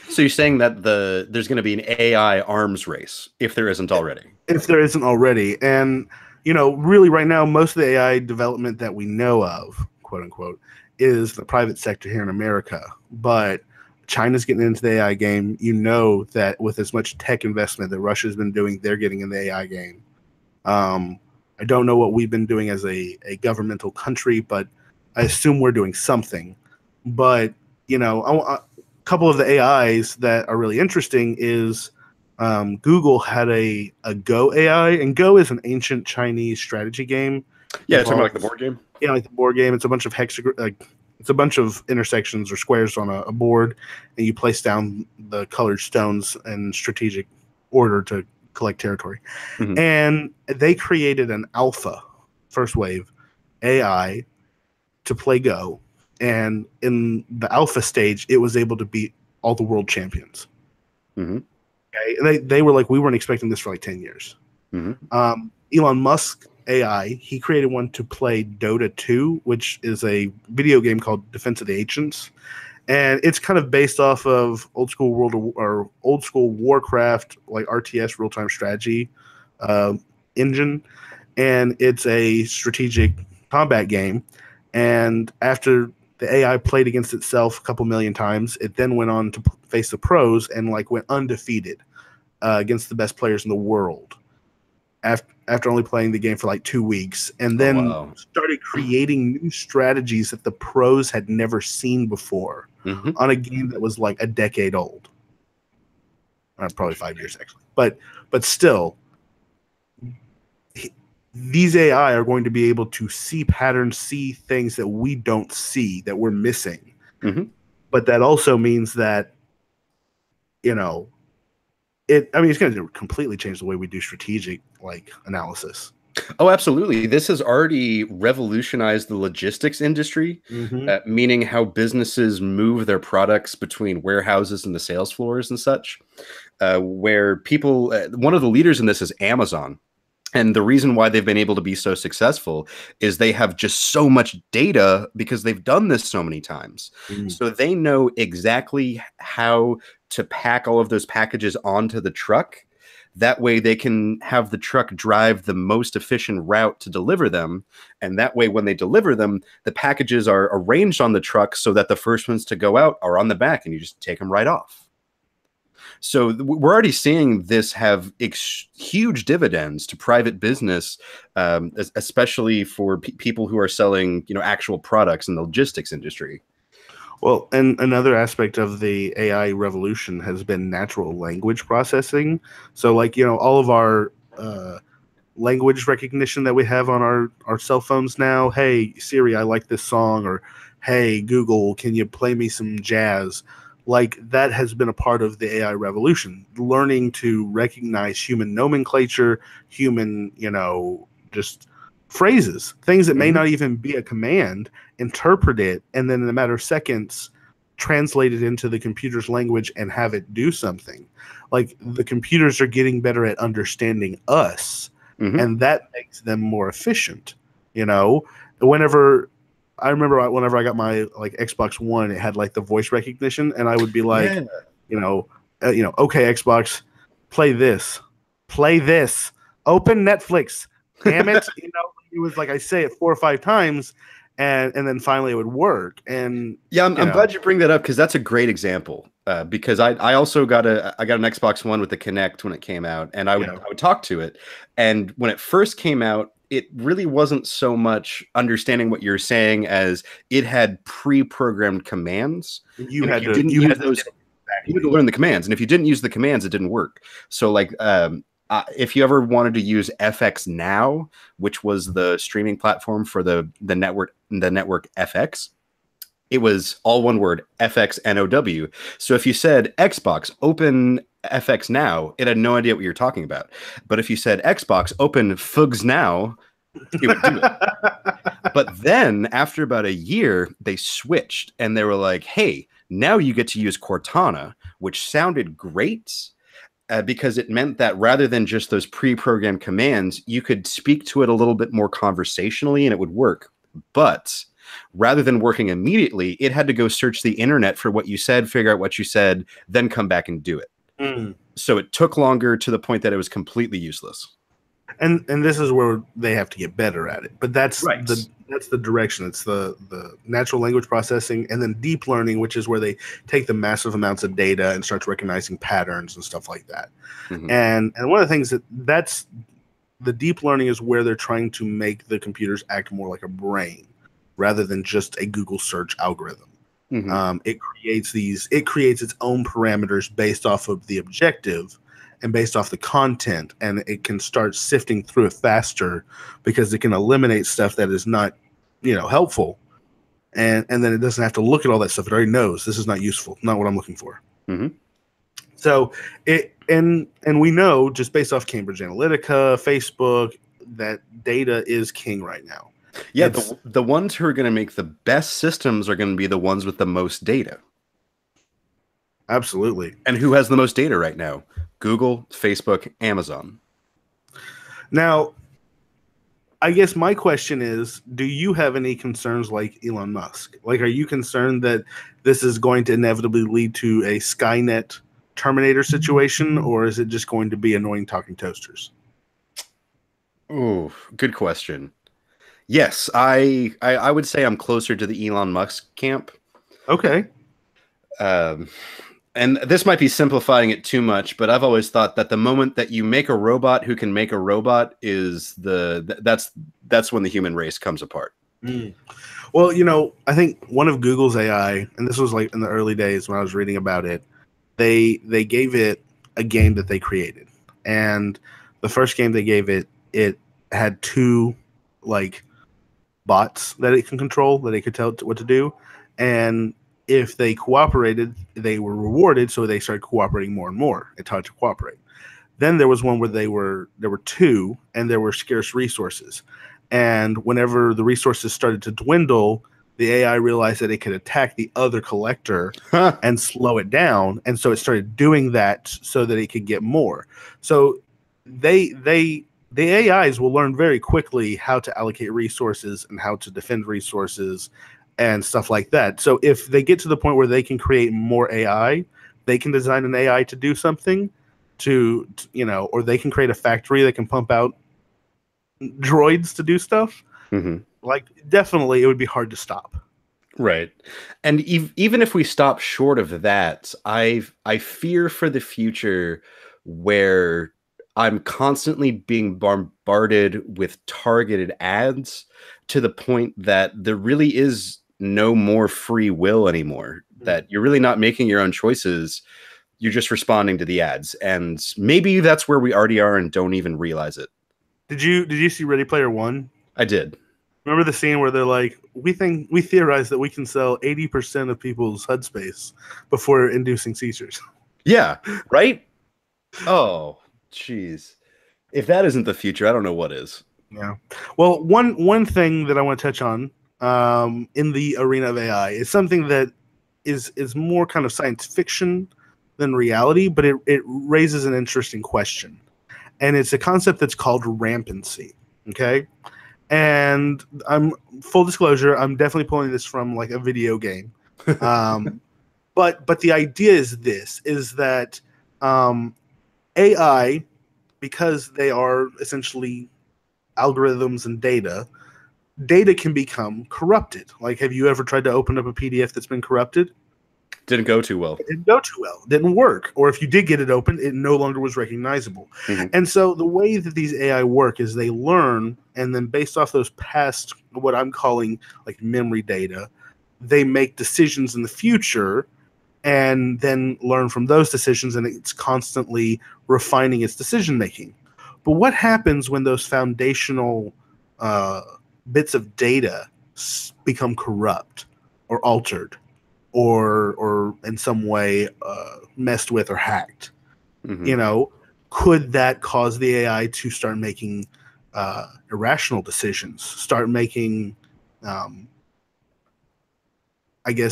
So you're saying that there's going to be an AI arms race if there isn't already? If there isn't already. And, really right now, most of the AI development that we know of, quote unquote, is the private sector here in America. But China's getting into the AI game. That with as much tech investment that Russia's been doing, they're getting in the AI game. I don't know what we've been doing as a governmental country, but I assume we're doing something. But, a couple of the AIs that are really interesting is Google had a Go AI, and Go is an ancient Chinese strategy game. Yeah, talking about like the board game. Yeah, like the board game. It's a bunch of it's a bunch of intersections or squares on a board, and you place down the colored stones in strategic order to collect territory. Mm-hmm. And they created an alpha, first wave, AI to play Go. And in the alpha stage, it was able to beat all the world champions. Mm-hmm. Okay? And they were like, we weren't expecting this for like 10 years. Mm-hmm. Elon Musk AI, he created one to play Dota 2, which is a video game called Defense of the Ancients. And it's kind of based off of old school Warcraft, like RTS real time strategy engine. And it's a strategic combat game. And after the AI played against itself a couple million times, it then went on to face the pros and like went undefeated against the best players in the world. After only playing the game for like 2 weeks, and then started creating new strategies that the pros had never seen before on a game that was like a decade old. Probably 5 years actually, but still, these AI are going to be able to see patterns, see things that we don't see, that we're missing. Mm-hmm. But that also means that, you know, it's going to completely change the way we do strategic analysis. Oh, absolutely. This has already revolutionized the logistics industry, meaning how businesses move their products between warehouses and the sales floors and such, where people, one of the leaders in this is Amazon. And the reason why they've been able to be so successful is they have just so much data because they've done this so many times. So they know exactly how to pack all of those packages onto the truck. That way they can have the truck drive the most efficient route to deliver them. And that way, when they deliver them, the packages are arranged on the truck so that the first ones to go out are on the back and you just take them right off. So we're already seeing this have huge dividends to private business, especially for people who are selling, actual products in the logistics industry. Well, and another aspect of the AI revolution has been natural language processing. So, all of our language recognition that we have on our cell phones now. Hey, Siri, I like this song. Or, hey, Google, can you play me some jazz? That has been a part of the AI revolution, learning to recognize human nomenclature, human, just phrases, things that may not even be a command, interpret it, and then in a matter of seconds, translate it into the computer's language and have it do something. The computers are getting better at understanding us, and that makes them more efficient. I remember whenever I got my Xbox One, it had the voice recognition, and I would be okay, Xbox, play this, open Netflix, damn it. It was I say it 4 or 5 times, and then finally it would work. And yeah, I'm glad you bring that up because that's a great example. Because I also got an Xbox One with the Kinect when it came out, and I would talk to it, and when it first came out, it really wasn't so much understanding what you're saying as it had pre-programmed commands. You had to learn the commands, and if you didn't use the commands, it didn't work. So if you ever wanted to use FX Now, which was the streaming platform for the network FX, it was all one word, FXNOW. So if you said Xbox, open FX Now, it had no idea what you were talking about. But if you said Xbox, open FUGS Now, it would do it. But then after about a year, they switched and they were like, hey, now you get to use Cortana, which sounded great. Because it meant that rather than just those pre-programmed commands, you could speak to it a little bit more conversationally and it would work. But rather than working immediately, it had to go search the internet for what you said, figure out what you said, then come back and do it. So it took longer to the point that it was completely useless. And this is where they have to get better at it. But that's the direction. It's the natural language processing, and then deep learning, which is where they take the massive amounts of data and start recognizing patterns and stuff like that. And one of the things that's the deep learning is where they're trying to make the computers act more like a brain rather than just a Google search algorithm. It creates its own parameters based off of the objective, and based off the content, and it can start sifting through it faster because it can eliminate stuff that is not, helpful. And then it doesn't have to look at all that stuff. It already knows this is not useful, not what I'm looking for. Mm-hmm. So and we know just based off Cambridge Analytica, Facebook, that data is king right now. Yeah, the ones who are going to make the best systems are going to be the ones with the most data. Absolutely. And who has the most data right now? Google, Facebook, Amazon. Now, I guess my question is, do you have any concerns like Elon Musk? Like, are you concerned that this is going to inevitably lead to a Skynet Terminator situation, or is it just going to be annoying talking toasters? Oh, good question. Yes, I would say I'm closer to the Elon Musk camp. Okay. And this might be simplifying it too much, but I've always thought that the moment that you make a robot who can make a robot is that's when the human race comes apart. Mm. Well, I think one of Google's AI, and this was like in the early days when I was reading about it, they gave it a game that they created. And the first game they gave it had two like bots that it can control, that it could tell what to do. And if they cooperated, they were rewarded, so they started cooperating more and more. It taught to cooperate. Then there was one where there were two, and there were scarce resources. And whenever the resources started to dwindle, the AI realized that it could attack the other collector and slow it down. And so it started doing that so that it could get more. So the AIs will learn very quickly how to allocate resources and how to defend resources and stuff like that. So if they get to the point where they can create more AI, they can design an AI to do something or they can create a factory that can pump out droids to do stuff. Mm-hmm. Like, definitely it would be hard to stop. Right. And even if we stop short of that, I fear for the future where I'm constantly being bombarded with targeted ads to the point that there really is no more free will anymore, that you're really not making your own choices. You're just responding to the ads. And maybe that's where we already are and don't even realize it. Did you see Ready Player One? I did. Remember the scene where they're like, we theorize that we can sell 80% of people's HUD space before inducing seizures. Yeah, right? Oh, jeez. If that isn't the future, I don't know what is. Yeah. Well, one thing that I want to touch on in the arena of AI is something that is more kind of science fiction than reality, but it raises an interesting question. And it's a concept that's called rampancy. Okay? And full disclosure, I'm definitely pulling this from like a video game. But the idea is that AI, because they are essentially algorithms and data can become corrupted. Like, have you ever tried to open up a PDF that's been corrupted? Didn't go too well. It didn't go too well. Didn't work. Or if you did get it open, it no longer was recognizable. Mm-hmm. And so the way that these AI work is they learn, and then based off those past, what I'm calling like memory data, they make decisions in the future and then learn from those decisions, and it's constantly refining its decision making. But what happens when those foundational bits of data become corrupt or altered or in some way messed with or hacked? Mm-hmm. Could that cause the AI to start making irrational decisions, start making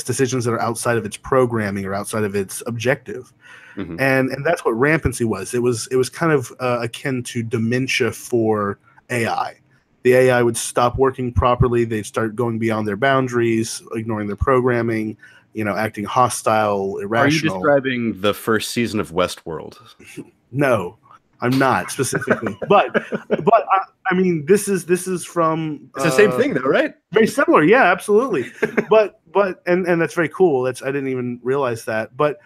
decisions that are outside of its programming or outside of its objective? Mm-hmm. And that's what rampancy was. It was kind of akin to dementia for AI. The AI would stop working properly. They'd start going beyond their boundaries, ignoring their programming, acting hostile, irrational. Are you describing the first season of Westworld? No, I'm not specifically, but I mean, this is from it's the same thing though, right? Very similar, yeah, absolutely. but and that's very cool. I didn't even realize that. But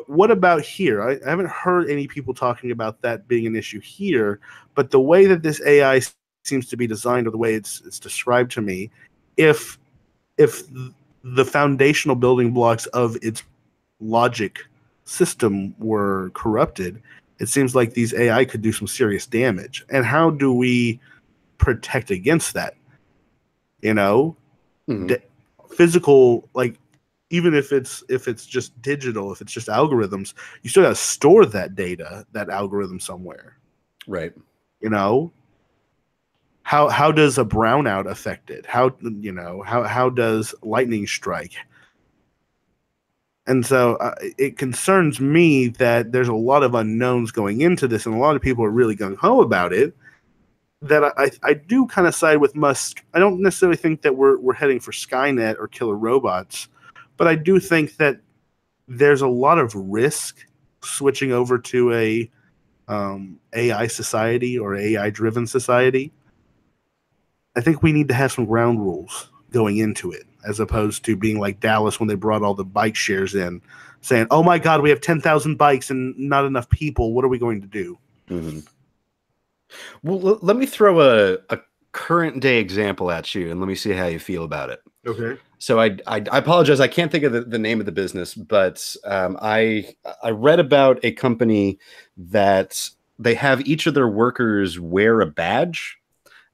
what about here? I haven't heard any people talking about that being an issue here. But the way that this AI seems to be designed, or the way it's described to me, if the foundational building blocks of its logic system were corrupted, it seems like these AI could do some serious damage. And how do we protect against that? You know, physical, like, even if it's just digital, if it's just algorithms, you still got to store that data, that algorithm somewhere. Right. You know, how does a brownout affect it? How does lightning strike? And so it concerns me that there's a lot of unknowns going into this, and a lot of people are really gung-ho about it, that I do kind of side with Musk. I don't necessarily think that we're heading for Skynet or killer robots, but I do think that there's a lot of risk switching over to a AI society or AI-driven society. I think we need to have some ground rules going into it, as opposed to being like Dallas when they brought all the bike shares in, saying, "Oh my God, we have 10,000 bikes and not enough people. What are we going to do?" Well, let me throw a current day example at you, and let me see how you feel about it. Okay. So I apologize. I can't think of the name of the business, but I read about a company that they have each of their workers wear a badge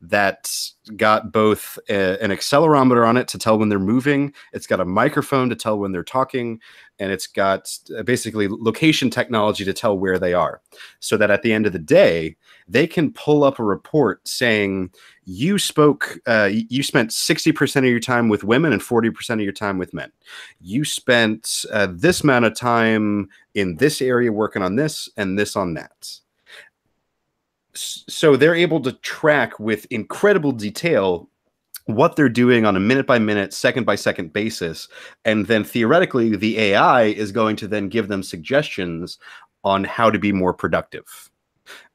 that's got both an accelerometer on it to tell when they're moving. It's got a microphone to tell when they're talking, and it's got basically location technology to tell where they are, so that at the end of the day, they can pull up a report saying you spent 60% of your time with women and 40% of your time with men. You spent this amount of time in this area working on this and this on that. So they're able to track with incredible detail what they're doing on a minute by minute, second by second basis. And then theoretically, the AI is going to then give them suggestions on how to be more productive.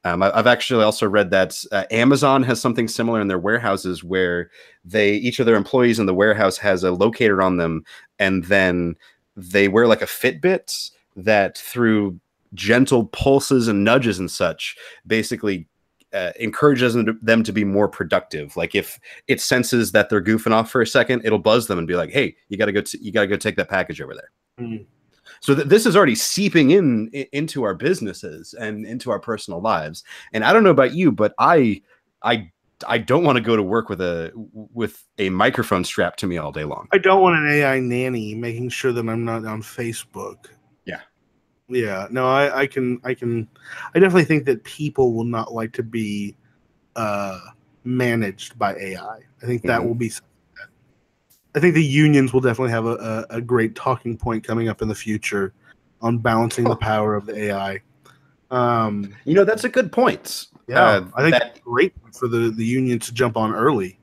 I've actually also read that Amazon has something similar in their warehouses, where each of their employees in the warehouse has a locator on them, and then they wear like a Fitbit that, through gentle pulses and nudges and such, basically encourages them to be more productive. Like if it senses that they're goofing off for a second, it'll buzz them and be like, "Hey, you gotta go take that package over there." So this is already seeping into our businesses and into our personal lives. And I don't know about you, but I don't want to go to work with a microphone strapped to me all day long. I don't want an AI nanny making sure that I'm not on Facebook. Yeah, no, I definitely think that people will not like to be managed by AI. I think that will be something that, I think the unions will definitely have a great talking point coming up in the future on balancing the power of the AI. That's a good point. Yeah, I think that's great for the union to jump on early.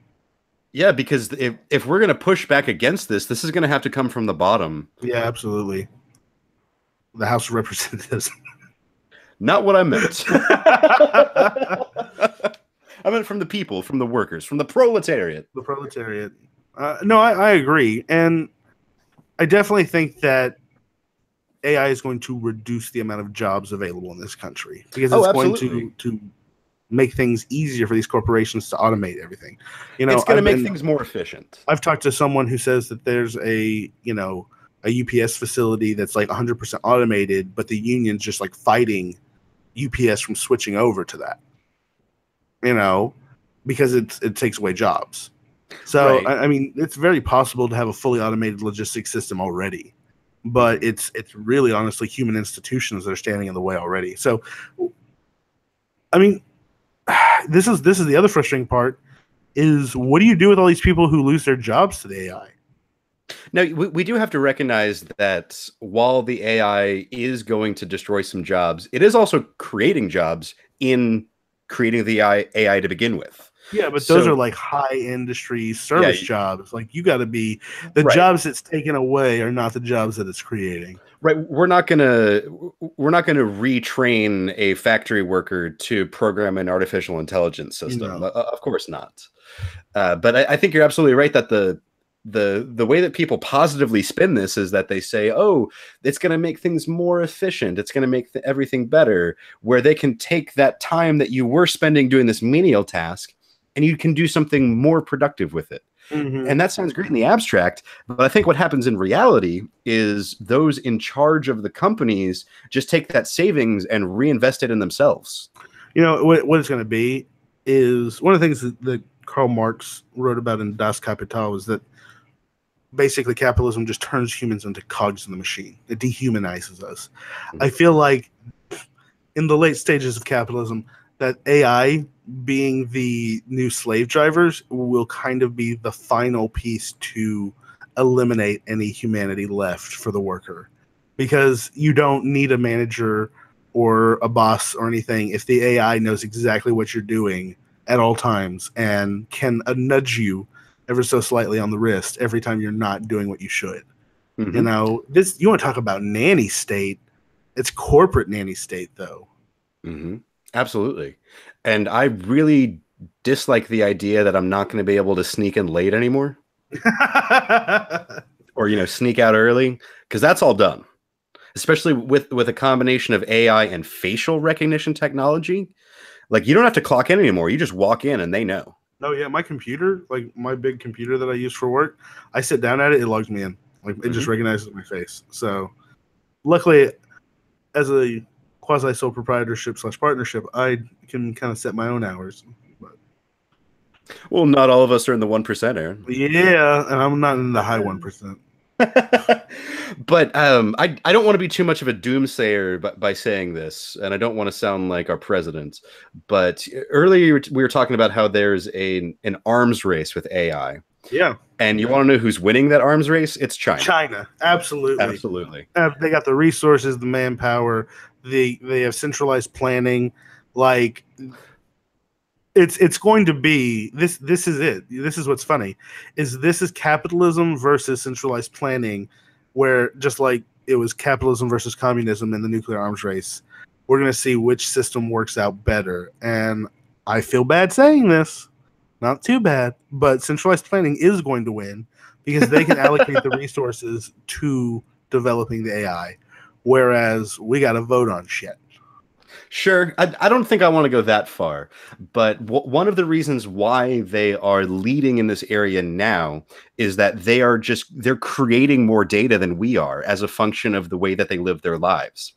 Yeah, because if we're going to push back against this is going to have to come from the bottom. Yeah, absolutely. The House of Representatives. Not what I meant. I meant from the people, from the workers, from the proletariat. The proletariat. No, I agree. And I definitely think that AI is going to reduce the amount of jobs available in this country, because it's going to make things easier for these corporations to automate everything. It's going to make things more efficient. I've talked to someone who says that there's a UPS facility that's like 100% automated, but the union's just like fighting UPS from switching over to that, because it takes away jobs. So, right. I mean, it's very possible to have a fully automated logistics system already, but it's really honestly human institutions that are standing in the way already. So, I mean, this is the other frustrating part, is what do you do with all these people who lose their jobs to the AI? Now, we do have to recognize that while the AI is going to destroy some jobs, it is also creating jobs in creating the AI to begin with. Yeah, but those are like high industry service jobs. Like, you got to be the jobs it's taken away are not the jobs that it's creating. Right. We're not gonna retrain a factory worker to program an artificial intelligence system. Of course not. But I think you're absolutely right that the way that people positively spin this is that they say, "Oh, it's going to make things more efficient. It's going to make everything better," where they can take that time that you were spending doing this menial task and you can do something more productive with it. And that sounds great in the abstract, but I think what happens in reality is those in charge of the companies just take that savings and reinvest it in themselves. You know, what it's going to be is one of the things that Karl Marx wrote about in Das Kapital is that basically capitalism just turns humans into cogs in the machine. It dehumanizes us. I feel like in the late stages of capitalism, that AI being the new slave drivers will kind of be the final piece to eliminate any humanity left for the worker, because you don't need a manager or a boss or anything if the AI knows exactly what you're doing at all times and can nudge you ever so slightly on the wrist every time you're not doing what you should. You know, this, you want to talk about nanny state? It's corporate nanny state, though. Absolutely. And I really dislike the idea that I'm not going to be able to sneak in late anymore. Or, you know, sneak out early, because that's all done. Especially with a combination of AI and facial recognition technology. Like, you don't have to clock in anymore. You just walk in and they know. Oh, yeah. My computer, like my big computer that I use for work, I sit down at it, it logs me in. Like, it just recognizes my face. So, luckily, as a quasi sole proprietorship / partnership, I can kind of set my own hours. But, well, not all of us are in the 1%, Aaron. Yeah, and I'm not in the high 1%. But I don't want to be too much of a doomsayer by saying this, and I don't want to sound like our president. But earlier we were talking about how there's an arms race with AI. Yeah. And you want to know who's winning that arms race? It's China. China, absolutely. Absolutely. They got the resources, the manpower, they have centralized planning. Like, it's going to be this is it. This is what's funny, is this is capitalism versus centralized planning, where just like it was capitalism versus communism in the nuclear arms race, we're going to see which system works out better. And I feel bad saying this, not too bad, but centralized planning is going to win because they can allocate the resources to developing the AI, whereas we got to vote on shit. Sure. I don't think I want to go that far, but one of the reasons why they are leading in this area now is that they're creating more data than we are as a function of the way that they live their lives.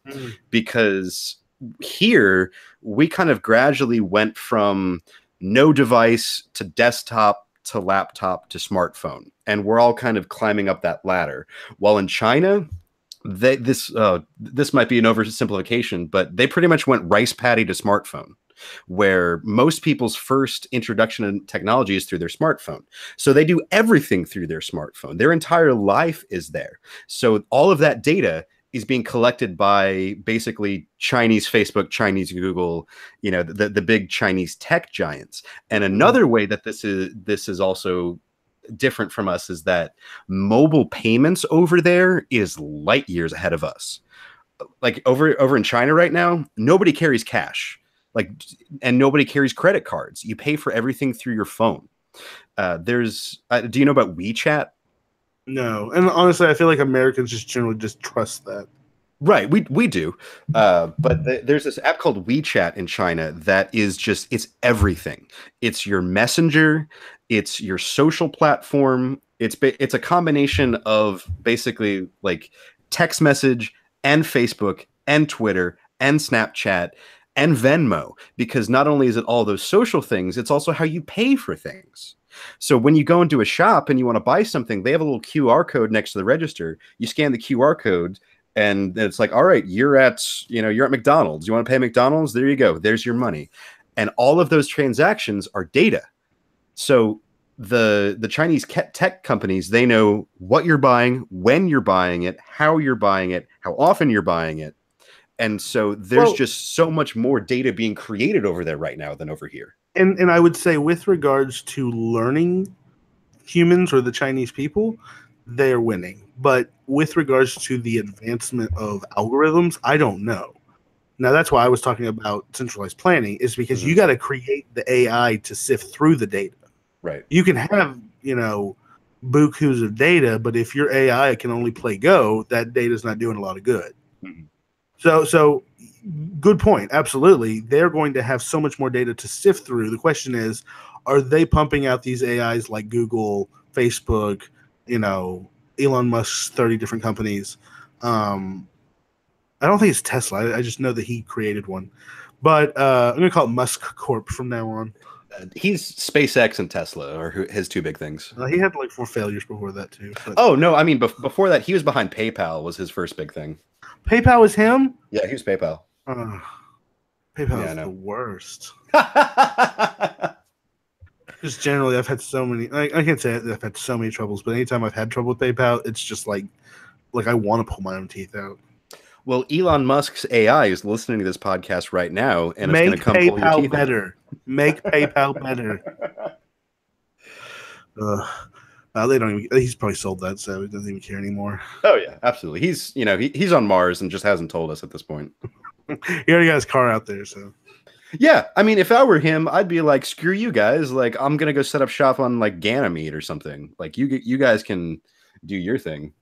Because here we kind of gradually went from no device to desktop to laptop to smartphone, and we're all kind of climbing up that ladder. While in China, this might be an oversimplification, but they pretty much went rice paddy to smartphone, where most people's first introduction in technology is through their smartphone. So they do everything through their smartphone. Their entire life is there. So all of that data is being collected by basically Chinese Facebook, Chinese Google, you know, the big Chinese tech giants. And another way that this is also different from us is that mobile payments over there is light years ahead of us. Like over in China right now, nobody carries cash, and nobody carries credit cards. You pay for everything through your phone. Do you know about WeChat? No, and honestly, I feel like Americans just generally just trust that. Right, we do, but there's this app called WeChat in China that is it's everything. It's your messenger, it's your social platform. It's a combination of basically like text message and Facebook and Twitter and Snapchat and Venmo, because not only is it all those social things, it's also how you pay for things. So when you go into a shop and you want to buy something, they have a little QR code next to the register. You scan the QR code, and it's like, all right, you're at McDonald's. You want to pay McDonald's? There you go. There's your money. And all of those transactions are data. So the Chinese tech companies, they know what you're buying, when you're buying it, how you're buying it, how often you're buying it. And so there's just so much more data being created over there right now than over here. And I would say with regards to learning humans or the Chinese people, they're winning. But with regards to the advancement of algorithms, I don't know. Now, that's why I was talking about centralized planning, is because you got to create the AI to sift through the data. Right. You can have, bukus of data, but if your AI can only play Go, that data is not doing a lot of good. So good point. Absolutely. They're going to have so much more data to sift through. The question is, are they pumping out these AIs like Google, Facebook, Elon Musk's 30 different companies? I don't think it's Tesla. I just know that he created one. But I'm going to call it Musk Corp from now on. He's SpaceX and Tesla are his two big things. He had like 4 failures before that too. But... Oh no, I mean before that, he was behind PayPal. Was his first big thing. PayPal was him? Yeah, he was PayPal. PayPal is the worst. Just generally, I've had so many. I can't say I've had so many troubles, but anytime I've had trouble with PayPal, it's just like I want to pull my own teeth out. Well, Elon Musk's AI is listening to this podcast right now, and it's going to come PayPal pull your teeth better. Make PayPal better. They don't even. He's probably sold that, so he doesn't even care anymore. Oh yeah, absolutely. He's he's on Mars and just hasn't told us at this point. He already got his car out there, so. Yeah, I mean, if I were him, I'd be like, screw you guys. Like, I'm gonna go set up shop on like Ganymede or something. Like, you guys can do your thing.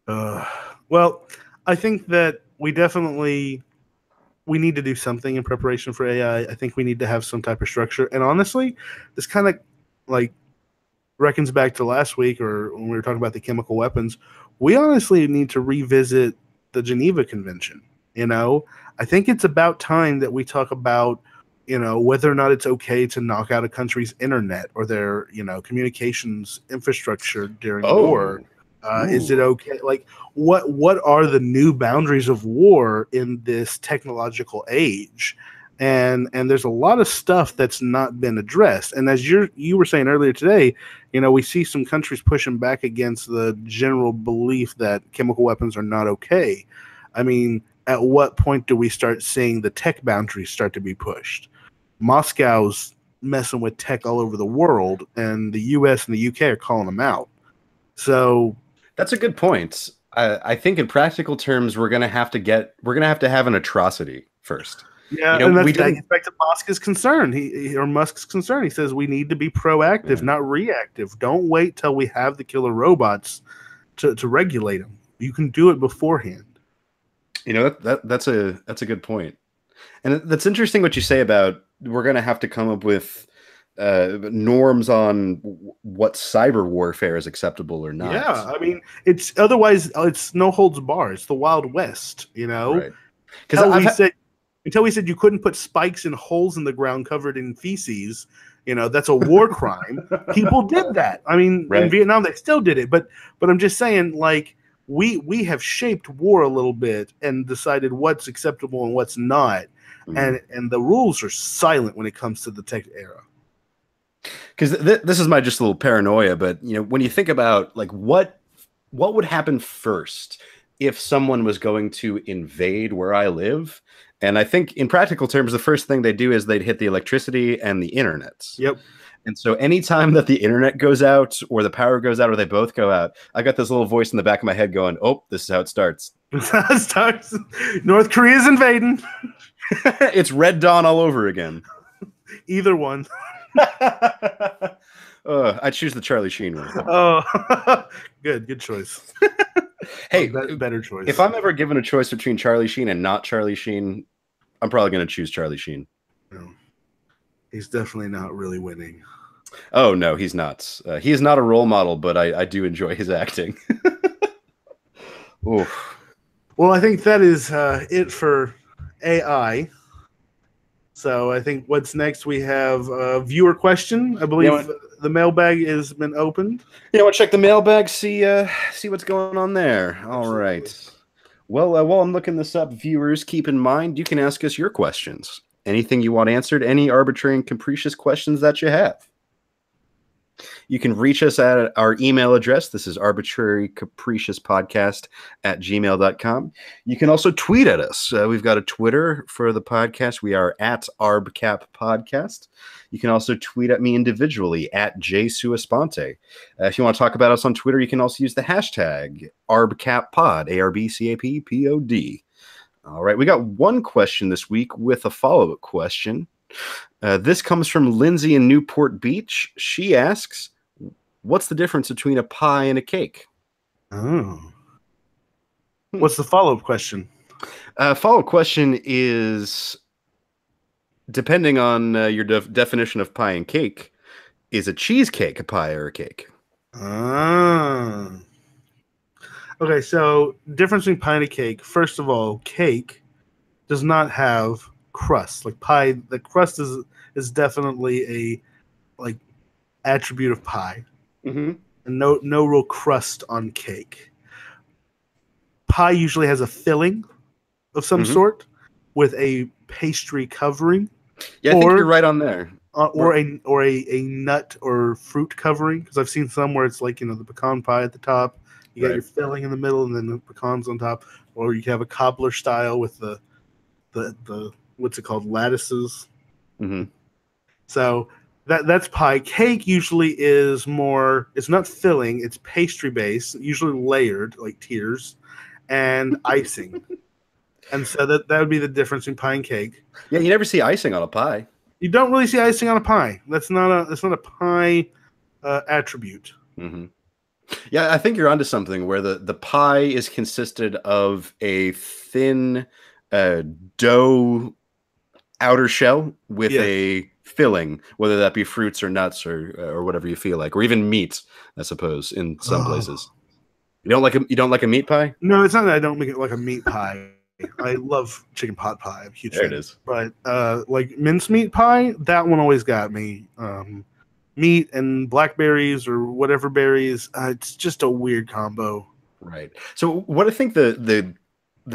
Well, I think that we need to do something in preparation for AI. I think we need to have some type of structure. And honestly, this kind of like reckons back to last week or when we were talking about the chemical weapons. We honestly need to revisit the Geneva Convention. I think it's about time that we talk about, whether or not it's okay to knock out a country's internet or their, communications infrastructure during war. Is it okay? Like, what are the new boundaries of war in this technological age? And there's a lot of stuff that's not been addressed. And as you were saying earlier today, we see some countries pushing back against the general belief that chemical weapons are not okay. I mean, at what point do we start seeing the tech boundaries start to be pushed? Moscow's messing with tech all over the world, and the U.S. and the U.K. are calling them out. So that's a good point. I think in practical terms, we're gonna have to have an atrocity first. Yeah, and that's back to Musk's concern. Musk's concern. He says we need to be proactive, not reactive. Don't wait till we have the killer robots to regulate them. You can do it beforehand. That's a good point, and that's interesting what you say about we're gonna have to come up with norms on what cyber warfare is acceptable or not. Yeah, I mean, it's no holds bar. It's the Wild West, Right. Because until we said you couldn't put spikes in holes in the ground covered in feces, that's a war crime. People did that. I mean, in Vietnam they still did it, but I'm just saying, like, we have shaped war a little bit and decided what's acceptable and what's not, and the rules are silent when it comes to the tech era. Because this is my just little paranoia, but when you think about like what would happen first if someone was going to invade where I live, and I think in practical terms, the first thing they do is they'd hit the electricity and the internet. Yep. And so anytime that the internet goes out or the power goes out or they both go out, I got this little voice in the back of my head going, "Oh, this is how it starts." North Korea's invading. It's Red Dawn all over again. Either one. I choose the Charlie Sheen one. Oh, good choice. Hey, better choice. If I'm ever given a choice between Charlie Sheen and not Charlie Sheen, I'm probably going to choose Charlie Sheen. No. He's definitely not really winning. Oh, no, he's not. He is not a role model, but I do enjoy his acting. Oof. Well, I think that is it for AI. So I think what's next, we have a viewer question. I believe the mailbag has been opened. We'll check the mailbag, see what's going on there. All right. Well, while I'm looking this up, viewers, keep in mind, you can ask us your questions. Anything you want answered, any arbitrary and capricious questions that you have. You can reach us at our email address. This is arbitrarycapriciouspodcast@gmail.com. You can also tweet at us. We've got a Twitter for the podcast. We are at ArbCapPodcast. You can also tweet at me individually at JSuesponte. If you want to talk about us on Twitter, you can also use the hashtag ArbCapPod, ArbCapPod. All right, we got one question this week with a follow-up question. This comes from Lindsay in Newport Beach. She asks, what's the difference between a pie and a cake? Oh. What's the follow-up question? Follow-up question is, depending on your definition of pie and cake, Is a cheesecake a pie or a cake? Ah. Okay, so difference between pie and a cake. First of all, cake does not have crust. Like pie, the crust is definitely a like attribute of pie. Mm-hmm. And no real crust on cake. Pie usually has a filling of some sort with a pastry covering. Yeah, I think you're right on there. Or a nut or fruit covering, because I've seen some where it's like the pecan pie at the top, you got your filling in the middle, and then the pecans on top, or you have a cobbler style with the what's it called, lattices. Mm-hmm. So that's pie. Cake usually is more. It's not filling. It's pastry based, usually layered like tiers, and icing. And so that would be the difference in pie and cake. Yeah, you never see icing on a pie. You don't really see icing on a pie. That's not a pie attribute. Mm-hmm. Yeah, I think you're onto something where the pie is consisted of a thin dough outer shell with a filling, whether that be fruits or nuts or whatever you feel like, or even meat, I suppose, in some places. You don't like a meat pie? No, it's not that I don't make it like a meat pie. I love chicken pot pie. I'm a huge fan. There it is. But like mincemeat pie, that one always got me. Meat and blackberries or whatever berries, it's just a weird combo. Right. So what I think the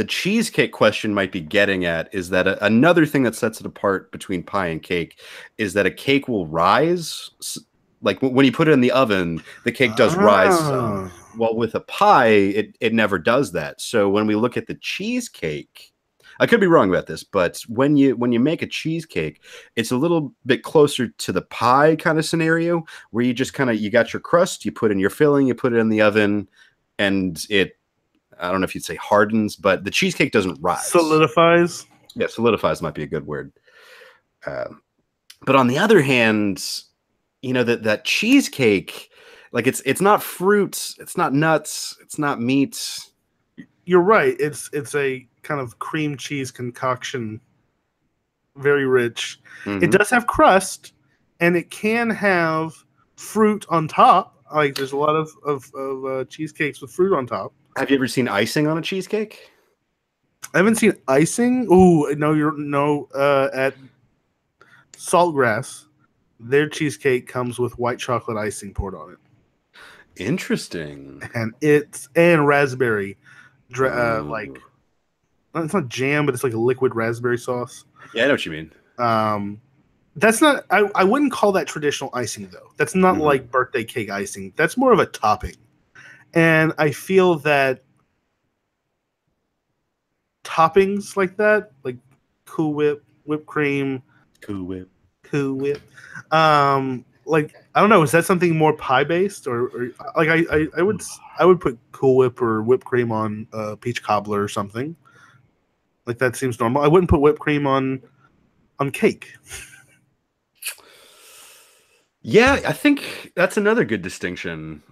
cheesecake question might be getting at is that another thing that sets it apart between pie and cake is that a cake will rise. Like when you put it in the oven, the cake does rise some. Well, with a pie, it never does that. So when we look at the cheesecake, I could be wrong about this, but when you make a cheesecake, it's a little bit closer to the pie kind of scenario where you just you got your crust, you put in your filling, you put it in the oven, and I don't know if you'd say hardens, but the cheesecake doesn't rise. Solidifies? Yeah, solidifies might be a good word. But on the other hand, that cheesecake, like it's not fruits, it's not nuts, it's not meat. You're right. It's a kind of cream cheese concoction, very rich. Mm-hmm. It does have crust, and it can have fruit on top. Like there's a lot of cheesecakes with fruit on top. Have you ever seen icing on a cheesecake? I haven't seen icing. Ooh, no. At Saltgrass, their cheesecake comes with white chocolate icing poured on it. Interesting. And raspberry, like it's not jam, but it's like a liquid raspberry sauce. Yeah, I know what you mean. That's not. I wouldn't call that traditional icing though. That's not like birthday cake icing. That's more of a topping. And I feel that toppings like that, like Cool Whip, whipped cream, Cool Whip, like I don't know, is that something more pie based or like I would put Cool Whip or whipped cream on peach cobbler or something. Like that seems normal. I wouldn't put whipped cream on cake. Yeah, I think that's another good distinction.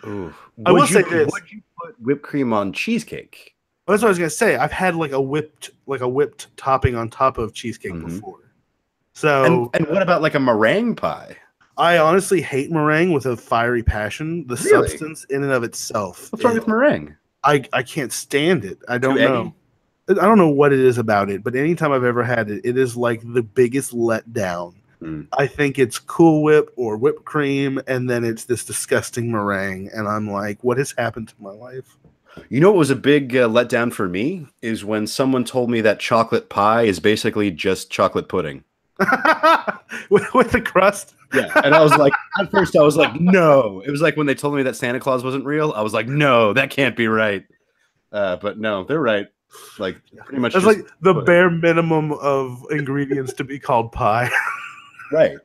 Ooh. I will say this. Would you put whipped cream on cheesecake? Well, that's what I was gonna say. I've had like a whipped topping on top of cheesecake before. So and what about like a meringue pie? I honestly hate meringue with a fiery passion. The substance in and of itself. What's wrong with meringue? I can't stand it. I don't know. I don't know what it is about it, but anytime I've ever had it, it is like the biggest letdown. I think it's Cool Whip or whipped cream, and then it's this disgusting meringue, and I'm like, what has happened to my life? You know what was a big letdown for me is when someone told me that chocolate pie is basically just chocolate pudding. with the crust? Yeah, and I was like, at first I was like, no. It was like when they told me that Santa Claus wasn't real, I was like, no, that can't be right. But no, they're right. Like pretty much that's like the bare minimum of ingredients to be called pie. Right.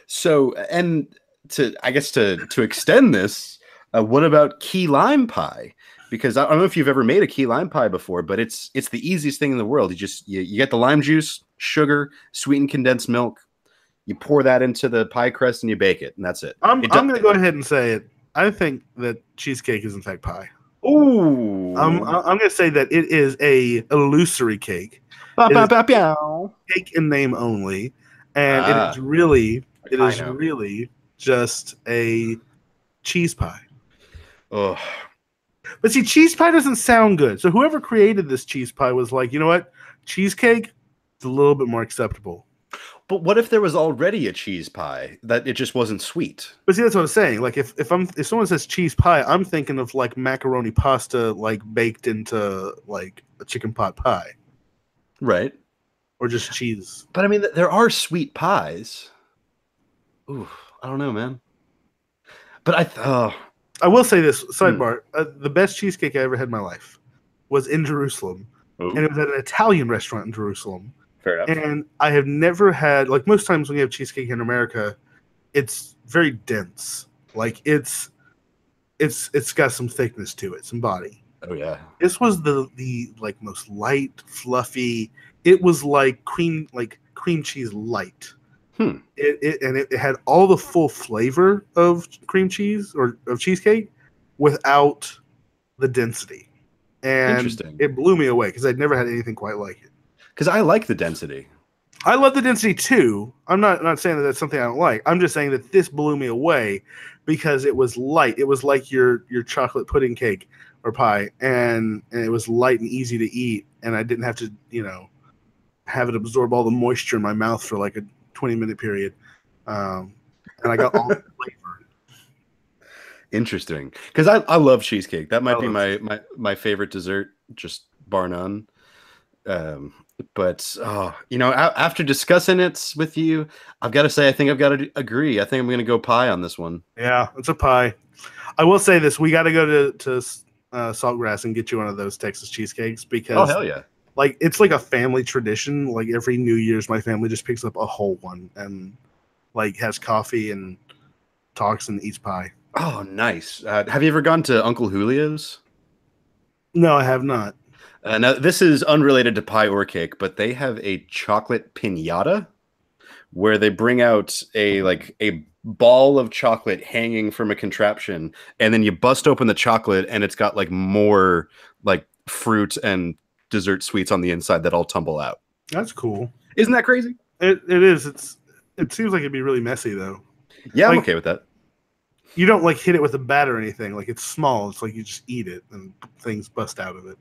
So, and to extend this, what about key lime pie? Because I don't know if you've ever made a key lime pie before, but it's the easiest thing in the world. You get the lime juice, sugar, sweetened condensed milk. You pour that into the pie crust and you bake it, and that's it. I'm going to go ahead and say it. I think that cheesecake is in fact pie. Ooh. I'm going to say that it is a illusory cake. Cake in name only. And it is really It I is know. really just a cheese pie. Oh, But see, cheese pie doesn't sound good. So whoever created this cheese pie was like, you know what? Cheesecake, it's a little bit more acceptable. but what if there was already a cheese pie that it just wasn't sweet? But see, that's what I'm saying. Like if someone says cheese pie, I'm thinking of like macaroni pasta like baked into like a chicken pot pie. Right. Or just cheese. But I mean, there are sweet pies. Ooh, I don't know, man. But I will say this hmm. sidebar: the best cheesecake I ever had in my life was in Jerusalem, and Oh, it was at an Italian restaurant in Jerusalem. fair enough. And I have never had, like most times when you have cheesecake in America, it's very dense. Like it's got some thickness to it, some body. Oh yeah. This was the like most light, fluffy. It was like cream cheese light. Hmm. It had all the full flavor of cream cheese or of cheesecake without the density, and Interesting. it blew me away because I'd never had anything quite like it. Because I like the density. I love the density too. I'm not saying that that's something I don't like. I'm just saying that this blew me away because it was light. It was like your chocolate pudding cake or pie, and it was light and easy to eat, and I didn't have to have it absorb all the moisture in my mouth for like a 20-minute period. And I got all the flavor. Interesting. Because I love cheesecake. That might be Oh, my favorite dessert, just bar none. But after discussing it with you, I've got to say I think I've got to agree. I think I'm going to go pie on this one. yeah, it's a pie. I will say this: we got to go to Saltgrass and get you one of those Texas cheesecakes Oh because, hell yeah! like, it's like a family tradition. Like every New Year's, my family just picks up a whole one and like has coffee and talks and eats pie. Oh nice. Have you ever gone to Uncle Julio's? No, I have not. Now this is unrelated to pie or cake, but they have a chocolate piñata where they bring out a ball of chocolate hanging from a contraption, and then you bust open the chocolate, and it's got like more like fruit and dessert sweets on the inside that all tumble out. That's cool. Isn't that crazy? It is. It seems like it'd be really messy though. Yeah, I'm Like okay with that. you don't like hit it with a bat or anything. Like it's small. It's like you just eat it and things bust out of it.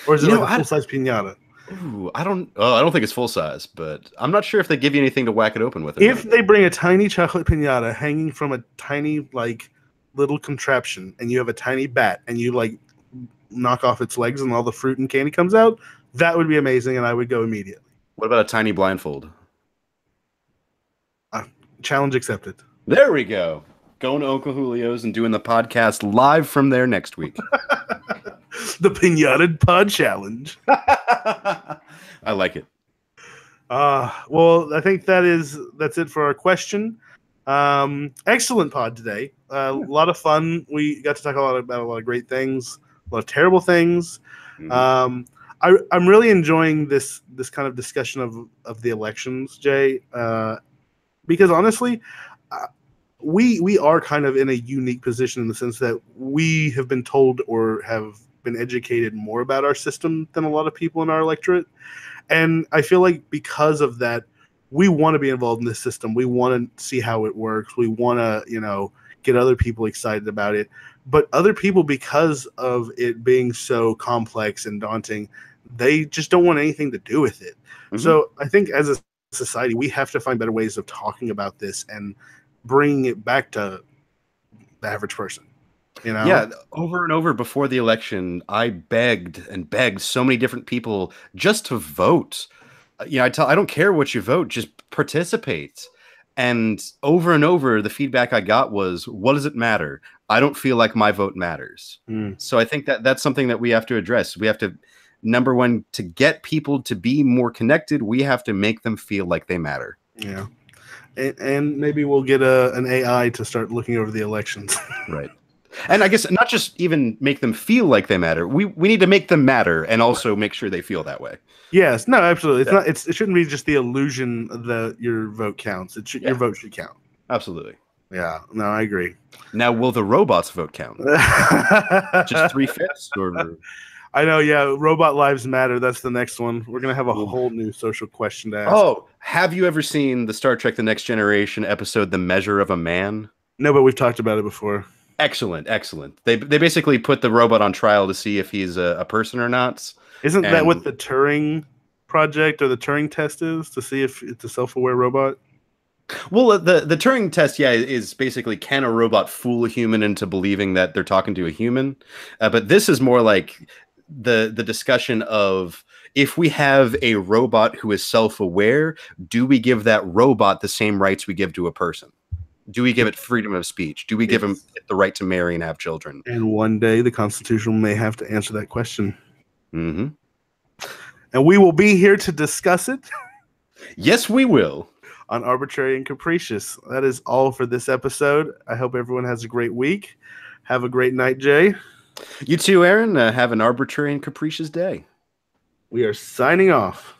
Or is it like a full size piñata? Ooh, I don't think it's full size, but I'm not sure if they give you anything to whack it open with. If they bring a tiny chocolate piñata hanging from a tiny like little contraption, and you have a tiny bat, and you like knock off its legs, and all the fruit and candy comes out, that would be amazing, and I would go immediately. What about a tiny blindfold? Challenge accepted. There we go. Going to Uncle Julio's and doing the podcast live from there next week. The Piñata Pod Challenge. I like it. Well, I think that's it for our question. Excellent pod today. A lot of fun. We got to talk about a lot of great things, a lot of terrible things. Mm-hmm. I'm really enjoying this kind of discussion of the elections, Jay, because honestly, we are kind of in a unique position in the sense that we have been told or have been educated more about our system than a lot of people in our electorate. And I feel like because of that, we want to be involved in this system. We want to see how it works. We want to, get other people excited about it. But other people, because of it being so complex and daunting, they just don't want anything to do with it. Mm-hmm. So I think as a society, we have to find better ways of talking about this and bringing it back to the average person. Yeah, over and over before the election, I begged and begged so many different people just to vote. I don't care what you vote, just participate. And over, the feedback I got was, what does it matter? I don't feel like my vote matters. So I think that's something that we have to address. We have to, number one, to get people to be more connected, we have to make them feel like they matter. Yeah. And maybe we'll get an AI to start looking over the elections. Right. And I guess not just even make them feel like they matter. We need to make them matter and also make sure they feel that way. Yes, no, absolutely. It's not. It shouldn't be just the illusion that your vote counts. Your vote should count. Absolutely. Yeah. No, I agree. Now, will the robots vote count? Just 3/5, or I know, yeah. Robot lives matter. That's the next one. We're gonna have a whole new social question to ask. Oh, have you ever seen the Star Trek: The Next Generation episode "The Measure of a Man"? No, but we've talked about it before. Excellent, excellent. They basically put the robot on trial to see if he's a person or not. Isn't that what And the Turing project or the Turing test is, to see if it's a self-aware robot? well, the Turing test, yeah, is basically can a robot fool a human into believing that they're talking to a human? But this is more like the discussion of if we have a robot who is self-aware, do we give that robot the same rights we give to a person? Do we give it freedom of speech? Do we give him the right to marry and have children? And one day the Constitution may have to answer that question. Mm-hmm. And we will be here to discuss it. Yes, we will. On Arbitrary and Capricious. That is all for this episode. I hope everyone has a great week. Have a great night, Jay. You too, Aaron. Have an arbitrary and capricious day. We are signing off.